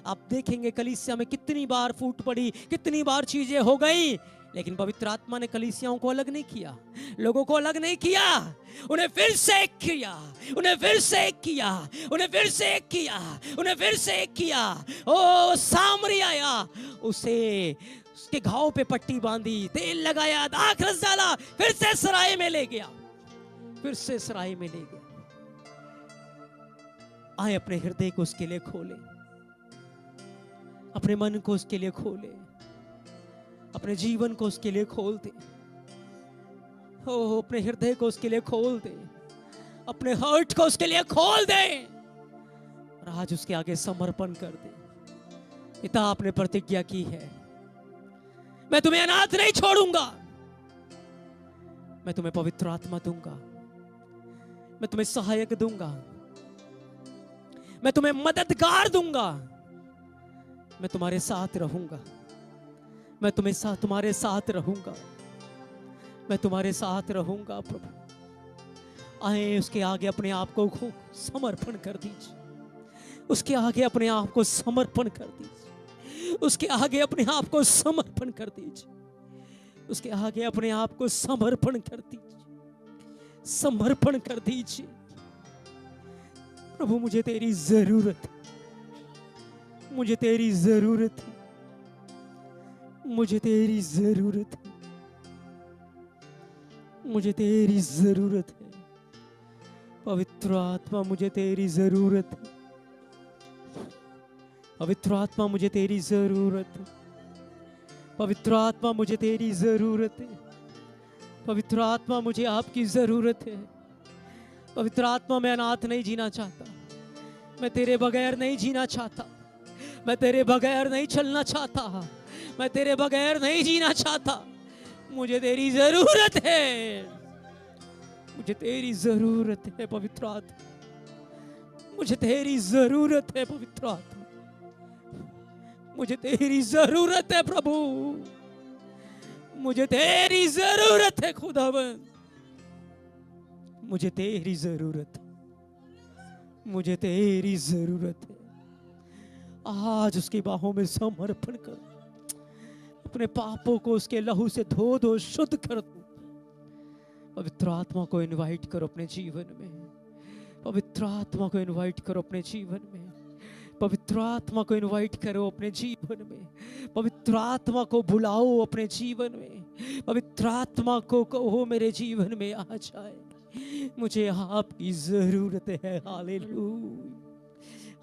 आप देखेंगे कलीसिया में कितनी बार फूट पड़ी, कितनी बार चीजें हो गई, लेकिन पवित्र आत्मा ने कलीसियाओं को अलग नहीं किया, लोगों को अलग नहीं किया, उन्हें फिर से एक किया, उन्हें फिर से एक किया, उन्हें फिर से एक किया, उन्हें फिर से एक किया। ओ सामरी आया, उसे उसके घाव पे पट्टी बांधी, तेल लगाया, दाख रस डाला, फिर से सराय में ले गया, फिर से सराय में ले गया। आए अपने हृदय को उसके लिए खोले, अपने मन को उसके लिए खोले, अपने जीवन को उसके लिए खोल दे, हो अपने हृदय को उसके लिए खोल दे, अपने हार्ट को उसके लिए खोल दे, और आज उसके आगे समर्पण कर दे। पिता, आपने प्रतिज्ञा की है, मैं तुम्हें अनाथ नहीं छोड़ूंगा, मैं तुम्हें पवित्र आत्मा दूंगा, मैं तुम्हें सहायक दूंगा, मैं तुम्हें मददगार दूंगा, मैं तुम्हारे साथ रहूंगा, मैं तुम्हारे साथ रहूंगा, मैं तुम्हारे साथ रहूंगा। प्रभु आए, उसके आगे अपने आप को समर्पण कर दीजिए, उसके आगे अपने आप को समर्पण कर दीजिए, उसके आगे अपने आप को समर्पण कर दीजिए, उसके आगे अपने आप को समर्पण कर दीजिए, समर्पण कर दीजिए। प्रभु मुझे तेरी जरूरत है, मुझे तेरी जरूरत है, मुझे तेरी जरूरत है, मुझे तेरी जरूरत है। पवित्र आत्मा मुझे तेरी जरूरत है, पवित्र आत्मा मुझे तेरी जरूरत है, पवित्र आत्मा मुझे तेरी जरूरत है, पवित्र आत्मा मुझे आपकी जरूरत है। पवित्र आत्मा, मैं अनाथ नहीं जीना चाहता, मैं तेरे बगैर नहीं जीना चाहता, मैं तेरे बगैर नहीं चलना चाहता, मैं तेरे बगैर नहीं जीना चाहता, मुझे तेरी जरूरत है, मुझे तेरी जरूरत है पवित्र आत्मा, मुझे तेरी जरूरत है पवित्र आत्मा, मुझे तेरी जरूरत है प्रभु, मुझे तेरी जरूरत है खुदावंद, मुझे तेरी जरूरत है, मुझे तेरी जरूरत है। आज उसकी बाहों में समर्पण कर, अपने पापों को उसके लहू से धो दो, शुद्ध कर दो। पवित्र आत्मा को इनवाइट करो अपने जीवन में, पवित्र आत्मा को इनवाइट करो अपने जीवन में, पवित्र आत्मा को इनवाइट करो अपने जीवन में, पवित्र आत्मा को बुलाओ अपने जीवन में, पवित्र आत्मा को कहो मेरे जीवन में आ जाए, मुझे आपकी जरूरत है। Hallelujah,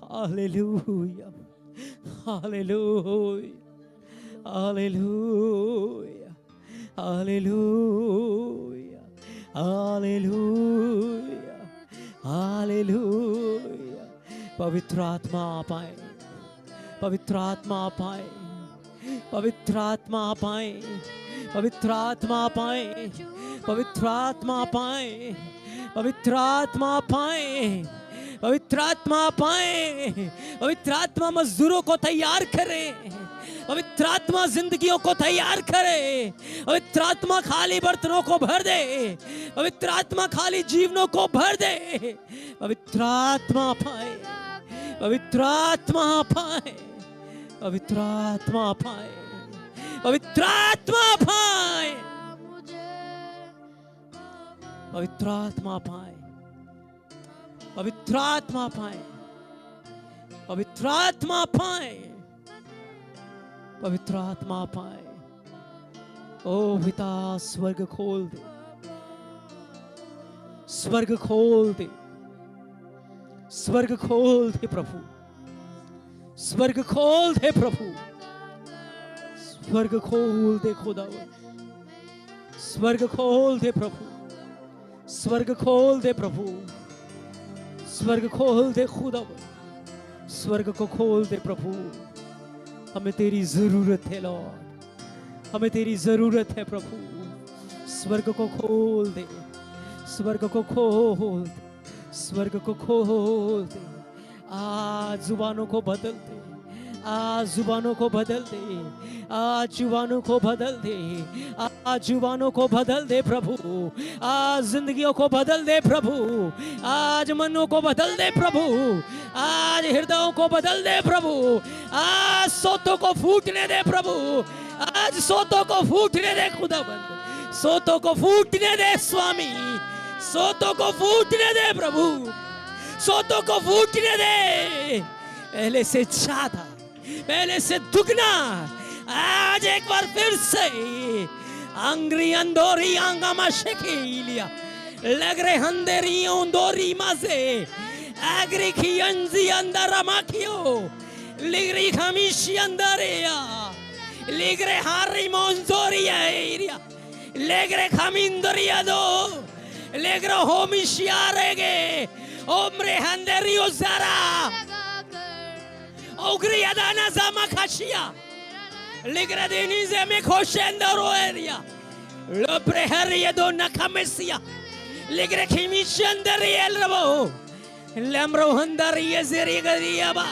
hallelujah, hallelujah, hallelujah, hallelujah, hallelujah, hallelujah. पवित्र आत्मा आप आए, पवित्र आत्मा आप आए, पवित्र आत्मा आप आए, पवित्र आत्मा आप आए, पवित्र आत्मा आप आए, पवित्र आत्मा आप आए, पवित्र आत्मा आप आए, पवित्र आत्मा मजदूरों को तैयार करे, पवित्र आत्मा जिंदगियों को तैयार करे, पवित्र आत्मा खाली बर्तनों को भर दे, पवित्र आत्मा खाली जीवनों को भर दे, पवित्र आत्मा पाए, पवित्र आत्मा पाए, पवित्र आत्मा पाए, पवित्र आत्मा पाए, पवित्र आत्मा पाए, पवित्र आत्मा पाए, पवित्र आत्मा पाए, पवित्र आत्मा पाए। ओ पिता स्वर्ग खोल दे, स्वर्ग खोल दे, स्वर्ग खोल दे प्रभु, स्वर्ग खोल दे प्रभु, स्वर्ग खोल दे खुदावन, स्वर्ग खोल दे प्रभु, स्वर्ग खोल दे प्रभु, स्वर्ग खोल दे खुदावन, स्वर्ग को खोल दे प्रभु। हमें तेरी जरूरत है लॉर्ड, हमें तेरी जरूरत है प्रभु। स्वर्ग को खोल दे, स्वर्ग को खोल दे, स्वर्ग को खोल दे। आज जुबानों को बदल दे, आज जुबानों को बदल दे, आज जुबानों को बदल दे, आज जुबानों को बदल दे प्रभु, आज जिंदगियों को बदल दे प्रभु, आज मनों को बदल दे प्रभु, आज हृदयों को बदल दे प्रभु, आज सोतों को फूटने दे प्रभु, आज सोतों को फूटने दे खुदाबंद, सोतों को फूटने दे स्वामी, सोतों को फूटने दे प्रभु, सोतों को फूटने दे। पहले से ज्यादा, पहले से दुगना, आज एक बार फिर से अंग्री अंदोरी अंगमा शेकिलिया लग रहे अंधेरी अंदोरी मासे अग्री की अंजी अंदर माखियो लिगरी खमीशी अंदरिया लिगरे हारी मोंजोरिया एरिया लिगरे खमिंदरिया दो लिगरे होमिशियारेगे ओम्रे अंदरियो जरा ओग्री अदाना ज़मा खाशिया लिगरे देनी ज़मे खोशेंदरो एरिया लोप्रे हरिये दो नखमेसिया लिगरे खिमिशेंदरियल रबो लम्रो हंदरिये ज़ेरी गरिया बा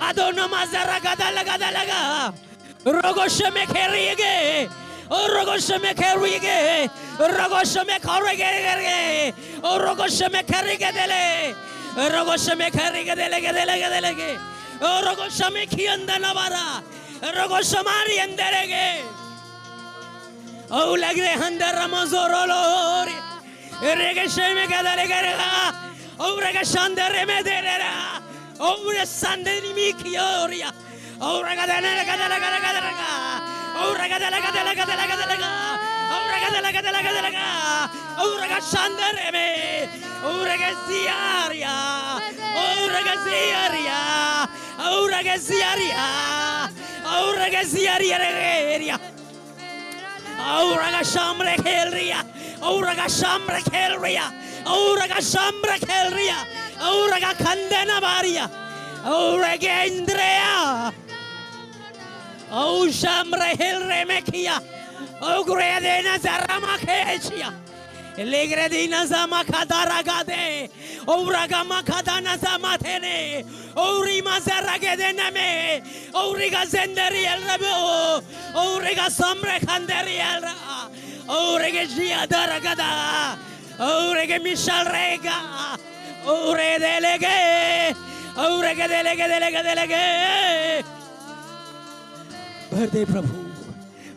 आदो नमाज़रा गदा लगा रोगोश में खेरियेगे और रोगोश में खेरियेगे रोगोश में खेरियेगे और रोगोश में खेरियेगे देले रोगोश में खेरियेगे देले रोगो शमे की अंदर नवारा रोगो शमारी अंदर है ओ लग रहे अंदर रमज़ोरो लोरी रेगे शमे क्या दलेगा ओ रेगे शांदरे में दे रहा ओ रे शांदरी में कियोरिया ओ रेगा दले ओ रेगा दले ओ रेगा शांदरे में ओ रेगा सियारिया ओ रेगा सियारिया Aura gaziaria, aura gaziaria regeria, aura gashamre kelria, aura gashamre kelria, aura gashamre kelria, aura gakandena varia, aura gendrea, au shamre helre mekia, aura dena zarama kechia. Legredina zama kadara gade, ouraga makadana zama tene, ourima zaragede name, ouriga zenderi el rabo, ouriga samre kanderi el ra, ourige gia daragada, ourige michal rega, oure delege, ourige delege. Berde Prabhu,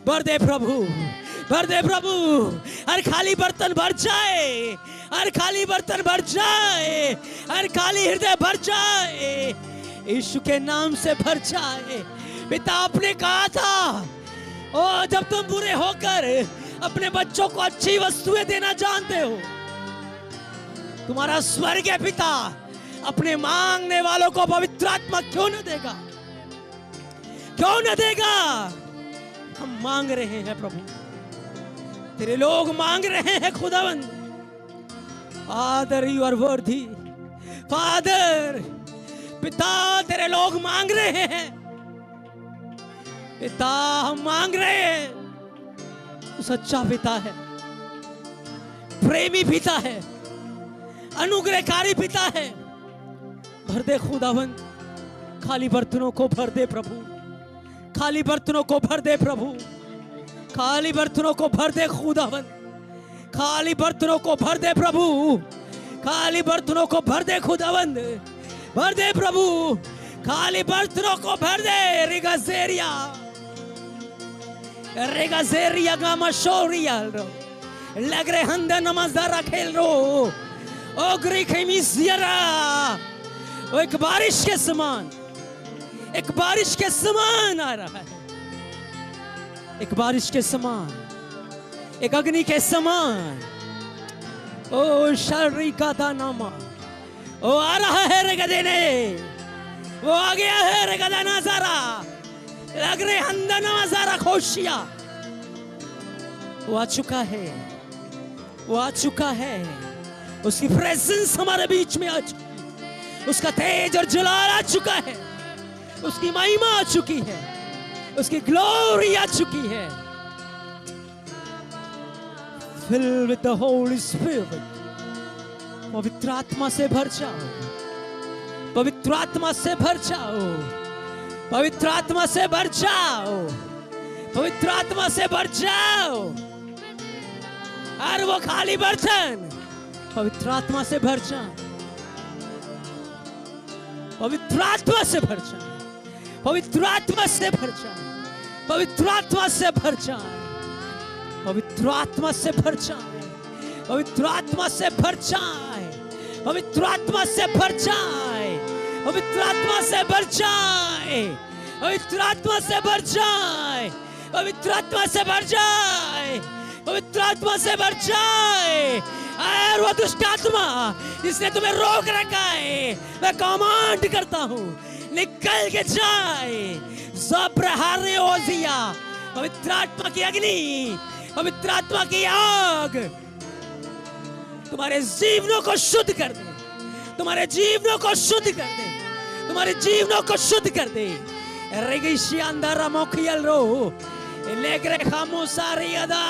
Berde Prabhu. भर दे प्रभु, हर खाली बर्तन भर जाए, हर खाली बर्तन भर जाए, हर खाली हृदय भर जाए, यीशु के नाम से भर जाए। पिता आपने कहा था, ओ जब तुम बुरे होकर अपने बच्चों को अच्छी वस्तुएं देना जानते हो, तुम्हारा स्वर्गीय पिता अपने मांगने वालों को पवित्र आत्मा क्यों न देगा? क्यों न देगा? हम मांग रहे हैं प्रभु, तेरे लोग मांग रहे हैं खुदावंद। Father you are worthy, father पिता तेरे लोग मांग रहे हैं, पिता हम मांग रहे हैं, तू सच्चा पिता है, प्रेमी पिता है, अनुग्रहकारी पिता है। भर दे खुदावन, खाली बर्तनों को भर दे प्रभु, खाली बर्तनों को भर दे प्रभु, खाली बर्तनों को भर दे खुदावन, खाली बर्तनों को भर दे प्रभु, खाली बर्तनों को भर दे खुदावन, भर दे प्रभु, खाली बर्तनों को भर दे। रिगाजेरिया रिगाजेरिया गामाशोरिया लग रहे हंदा नमाज़ारा खेल रो ओ ग्रीखेमिसियरा। वो एक बारिश के समान, एक बारिश के समान आ रहा है, एक बारिश के समान, एक अग्नि के समान। ओ शर्री का दानामा वो आ रहा है रे गदेने, वो आ गया है रे गदा नजारा। लग रहे हंदा नजारा खोशिया, वो आ चुका है, वो आ चुका है। उसकी प्रेजेंस हमारे बीच में आ चुकी है, उसका तेज और जलाल आ चुका है, उसकी महिमा आ चुकी है, उसकी ग्लोरी आ चुकी है। Fill with the Holy Spirit, पवित्र आत्मा से भर जाओ, पवित्र आत्मा से भर जाओ, पवित्र आत्मा से भर जाओ, पवित्र आत्मा से भर जाओ। और वो खाली बर्तन पवित्र आत्मा से भर जाए, पवित्र आत्मा से भर जाए, पवित्र आत्मा से भर जाए, पवित्र आत्मा से भर जाए, पवित्र आत्मा से भर जाए, पवित्र आत्मा से भर जाए, पवित्र आत्मा से भर जाए, पवित्र आत्मा से भर जाए, पवित्र आत्मा से भर जाए, पवित्र आत्मा से भर जाए, पवित्र आत्मा से भर जाए। और वो दुष्ट आत्मा जिसने तुम्हें रोक रखा है, मैं कमांड करता हूँ निकल के जाए। ज़ब्रहारे ओजिया, पवित्र आत्मा की अग्नि, पवित्र आत्मा की आग तुम्हारे जीवनों को शुद्ध कर दे, तुम्हारे जीवनों को शुद्ध कर दे, तुम्हारे जीवनों को शुद्ध कर दे। रेगिशियांदरा मोखियल रो लेग्रे खामोसारी अदा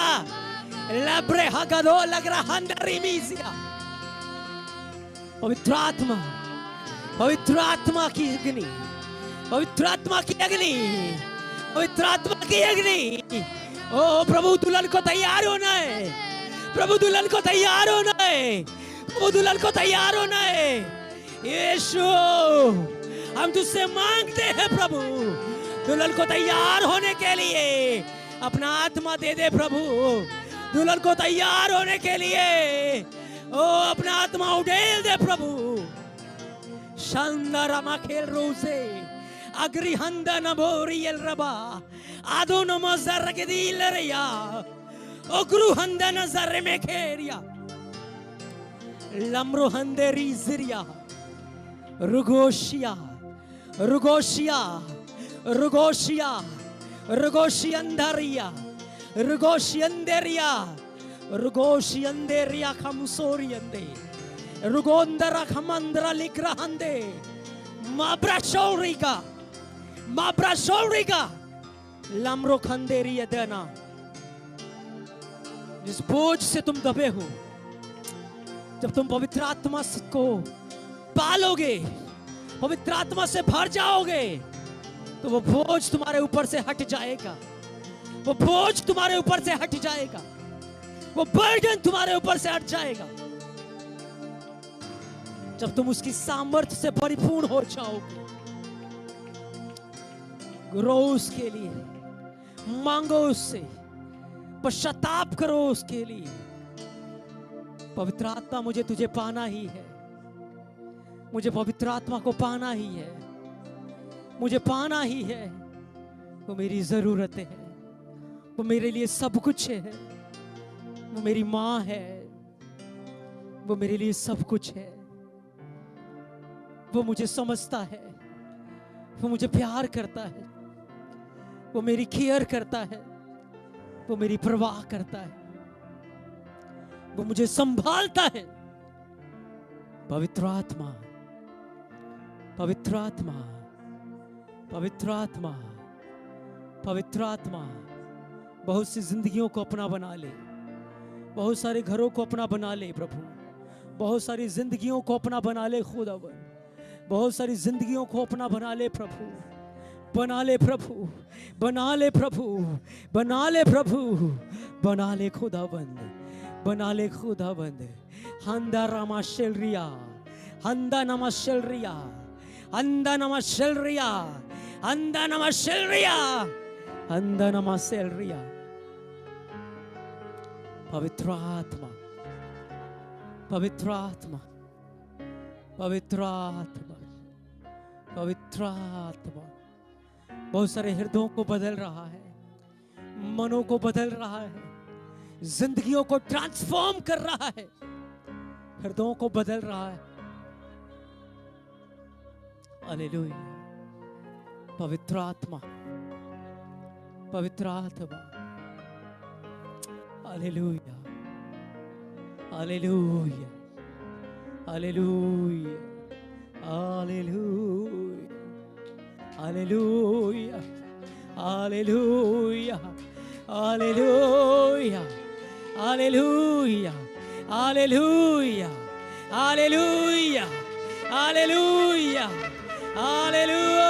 लब्रे हगदो लग्रा हंदरी मीजिया। पवित्र आत्मा, पवित्र आत्मा की अग्नि, पवित्र आत्मा की अग्नि, पवित्र आत्मा की अग्नि। ओ प्रभु दुल्हन को तैयार होना है, प्रभु दुल्हन को तैयार होना है, प्रभु दुल्हन को तैयार होना है। यीशु हम तुझसे मांगते हैं प्रभु, दुल्हन को तैयार होने के लिए अपना आत्मा दे दे प्रभु, दुल्हन को तैयार होने के लिए ओ अपना आत्मा उड़ेल दे प्रभु। शानदारमा खेल रोसे अग्री हंदा नबोरियल रबा आदो नमज़र के दिल रिया ओ गुरु हंदा नजर में खेरिया लम्रो हंदेरी जिरिया रुगोशिया रुगोशिया रुगोशिया रुगोशियंदरिया रुगोशियंदरिया रुगोशियंदरिया खमसोरियंदे रुगोंदरा खमंदरा लिक्रहंदे माब्रा शौरिका लम्रो खंदेरिया देना। जिस बोझ से तुम दबे हो, जब तुम पवित्र आत्मा को पालोगे, पवित्र आत्मा से भर जाओगे, तो वो बोझ तुम्हारे ऊपर से हट जाएगा, वो बोझ तुम्हारे ऊपर से हट जाएगा, वो बर्डन तुम्हारे ऊपर से हट जाएगा। जब तुम उसकी सामर्थ्य से परिपूर्ण हो जाओगे, रो उसके लिए, मांगो उससे, पश्चाताप करो उसके लिए। पवित्र आत्मा मुझे तुझे पाना ही है, मुझे पवित्र आत्मा को पाना ही है, मुझे पाना ही है। वो मेरी जरूरतें हैं, वो मेरे लिए सब कुछ है, वो मेरी माँ है, वो मेरे लिए सब कुछ है। वो मुझे समझता है, वो मुझे प्यार करता है, वो मेरी केयर करता है, वो मेरी परवाह करता है, वो मुझे संभालता है। पवित्र आत्मा, पवित्र आत्मा, पवित्र आत्मा, पवित्र आत्मा बहुत सी जिंदगियों को अपना बना ले, बहुत सारे घरों को अपना बना ले प्रभु, बहुत सारी जिंदगियों को अपना बना ले खुदावन, बहुत सारी जिंदगियों को अपना बना ले प्रभु, बना ले प्रभु, बना ले प्रभु, बना ले प्रभु, बना ले खुदाबंद, बना ले खुदाबंद। हंदा रामा शेलरिया, हंदा नमा शेलरिया, हंदा नमा शेलरिया, हंदा नमा शेलरिया, हंदा नमा शेलरिया। पवित्र आत्मा, पवित्र आत्मा, पवित्र आत्मा, पवित्र आत्मा बहुत सारे हृदयों को बदल रहा है, मनों को बदल रहा है, जिंदगियों को ट्रांसफॉर्म कर रहा है, हृदयों को बदल रहा है। हालेलुया। पवित्र आत्मा, पवित्र आत्मा, hallelujah, hallelujah, hallelujah, hallelujah, hallelujah, hallelujah, hallelujah, hallelujah, hallelujah, hallelujah, hallelujah, hallelujah,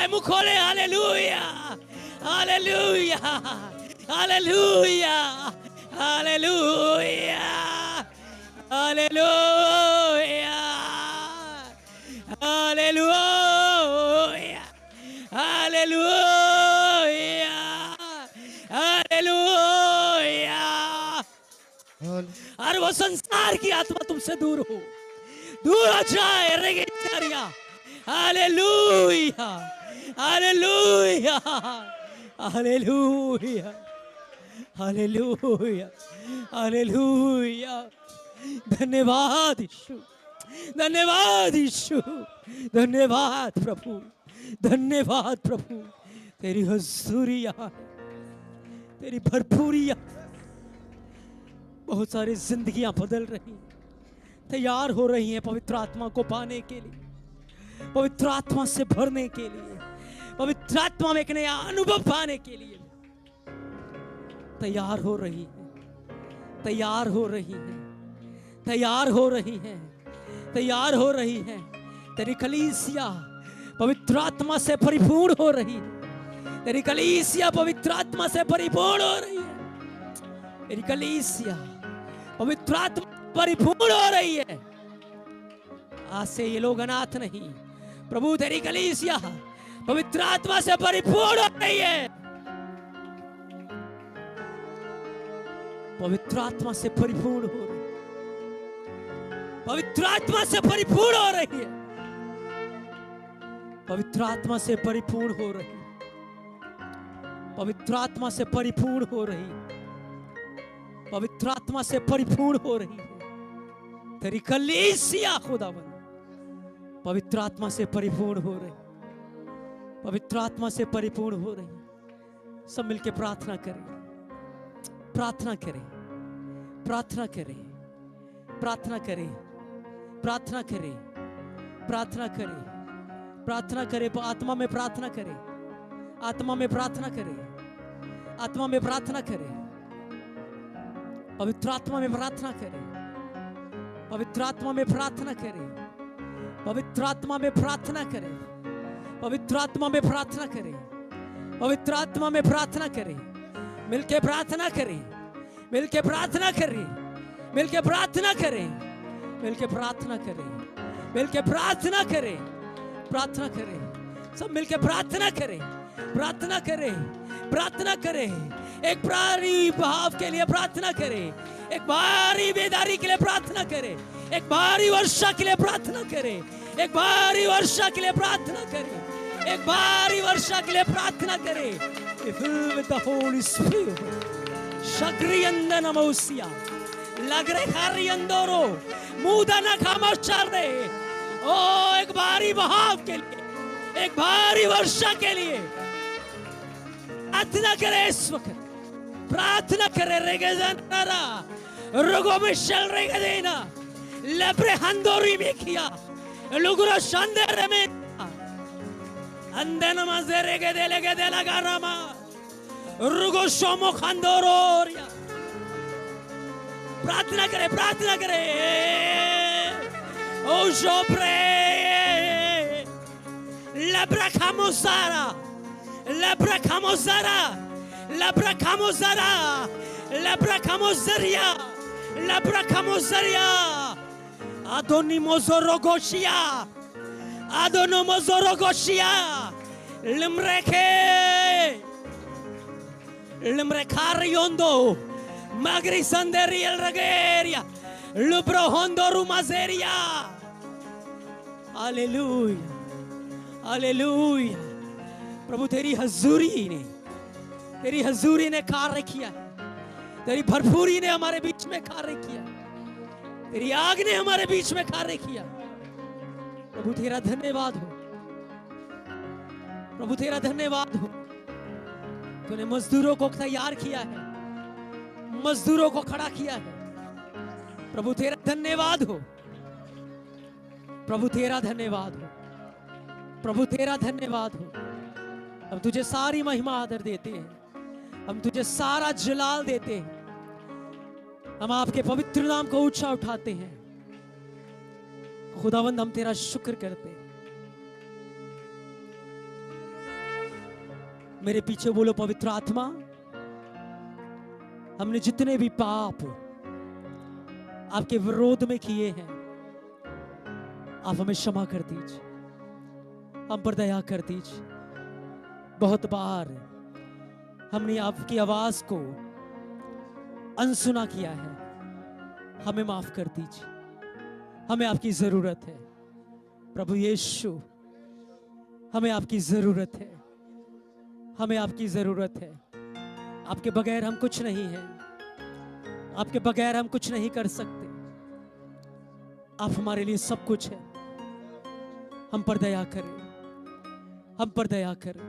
Mukole, hallelujah, hallelujah, hallelujah, hallelujah, hallelujah, hallelujah, hallelujah, hallelujah। और वो संसार की आत्मा तुमसे दूर हो, दूर हो जाए रेगिस्तारिया। Hallelujah, hallelujah, hallelujah, hallelujah, hallelujah. धन्यवाद यीशु, धन्यवाद यीशु, धन्यवाद प्रभु, धन्यवाद प्रभु। तेरी हुजूरी यहाँ, तेरी भरपूरी यहाँ। बहुत सारी जिंदगियां बदल रही, तैयार हो रही हैं पवित्र आत्मा को पाने के लिए, पवित्र आत्मा से भरने के लिए, पवित्र आत्मा में एक नया अनुभव पाने के लिए तैयार हो रही है, तैयार हो रही है, तैयार हो रही है, तैयार हो रही है। तेरी कलीसिया पवित्र आत्मा से परिपूर्ण हो रही है, तेरी कलीसिया पवित्र आत्मा से परिपूर्ण हो रही है, तेरी कलीसिया पवित्र आत्मा परिपूर्ण हो रही है। आज से ये लोग अनाथ नहीं, प्रभु तेरी कलीसिया पवित्र आत्मा से परिपूर्ण हो रही है, पवित्र आत्मा से परिपूर्ण हो रही है, पवित्र आत्मा से परिपूर्ण हो रही है, पवित्र आत्मा से परिपूर्ण हो रही है, पवित्र आत्मा से परिपूर्ण हो रही है, पवित्र आत्मा से परिपूर्ण हो रही है। तेरी कलीसिया खुदावन पवित्र आत्मा से परिपूर्ण हो रही, पवित्र आत्मा से परिपूर्ण हो रही। सब मिलके प्रार्थना करें, प्रार्थना करें, प्रार्थना करें, प्रार्थना करें, प्रार्थना करें, प्रार्थना करें, प्रार्थना करें। आत्मा में प्रार्थना करें, आत्मा में प्रार्थना करें, आत्मा में प्रार्थना करें, पवित्र आत्मा में प्रार्थना करें, पवित्र आत्मा में प्रार्थना करें, पवित्र आत्मा में प्रार्थना करें, पवित्र आत्मा में प्रार्थना करें, पवित्र आत्मा में प्रार्थना करें। मिलके प्रार्थना करें, मिलके प्रार्थना करें, मिलके प्रार्थना करें, मिलके प्रार्थना करें, मिलके प्रार्थना करें, प्रार्थना करें। सब मिलके प्रार्थना करें, प्रार्थना करें, प्रार्थना करें। एक भारी भाव के लिए प्रार्थना करें, एक भारी बेदारी के लिए प्रार्थना करें, एक भारी वर्षा के लिए प्रार्थना करें, एक भारी वर्षा के लिए प्रार्थना करें, एक भारी वर्षा के लिए प्रार्थना करें। Be filled with the Holy Spirit. Shagrianda namosia. Lagre khariandoro. मुदा ना खामोश चल दे। ओ एक भारी बहाव के लिए, एक भारी वर्षा के लिए प्रार्थना करे इस वक्त, प्रार्थना करे। रेगेजनरा रुगो में चल रेगेदेना लेब्रे हंदोरी में किया लुगुरो शांदर में अंदर नमाज़े रेगेदे लगा रामा रुगो शोमो खंदोरोरिया। प्रार्थना करे, प्रार्थना करे। ओ जोप्रे लेब्रा खामोसारा, लेब्रा खामोसारा, लेब्रा खामोसारा, लेब्रा खामोसरिया, लेब्रा खामोसरिया। आदोनी मोजोरोगोशिया, आदोनो मोजोरोगोशिया। लिमरेखे, लिमरेखारियोंदो magri sanderia rageria lubro hondo rumazeria। Hallelujah, hallelujah. प्रभु तेरी हजूरी ने कार्य किया, तेरी भरपूरी ने हमारे बीच में कार्य किया, तेरी आग ने हमारे बीच में कार्य किया। प्रभु तेरा धन्यवाद हो, प्रभु तेरा धन्यवाद हो। तूने मजदूरों को तैयार किया है, मजदूरों को खड़ा किया है। प्रभु तेरा धन्यवाद हो, प्रभु तेरा धन्यवाद हो, प्रभु तेरा धन्यवाद हो। हम तुझे सारी महिमा आदर देते हैं, हम तुझे सारा जलाल देते हैं। हम आपके पवित्र नाम को ऊंचा उठाते हैं। खुदावंद हम तेरा शुक्र करते हैं। मेरे पीछे बोलो पवित्र आत्मा, हमने जितने भी पाप आपके विरोध में किए हैं, आप हमें क्षमा कर दीजिए, हम पर दया कर दीजिए। बहुत बार हमने आपकी आवाज को अनसुना किया है, हमें माफ कर दीजिए। हमें आपकी जरूरत है प्रभु यीशु, हमें आपकी जरूरत है, हमें आपकी जरूरत है। आपके बगैर हम कुछ नहीं हैं, आपके बगैर हम कुछ नहीं कर सकते। आप हमारे लिए सब कुछ है। हम पर दया करें, हम पर दया करें।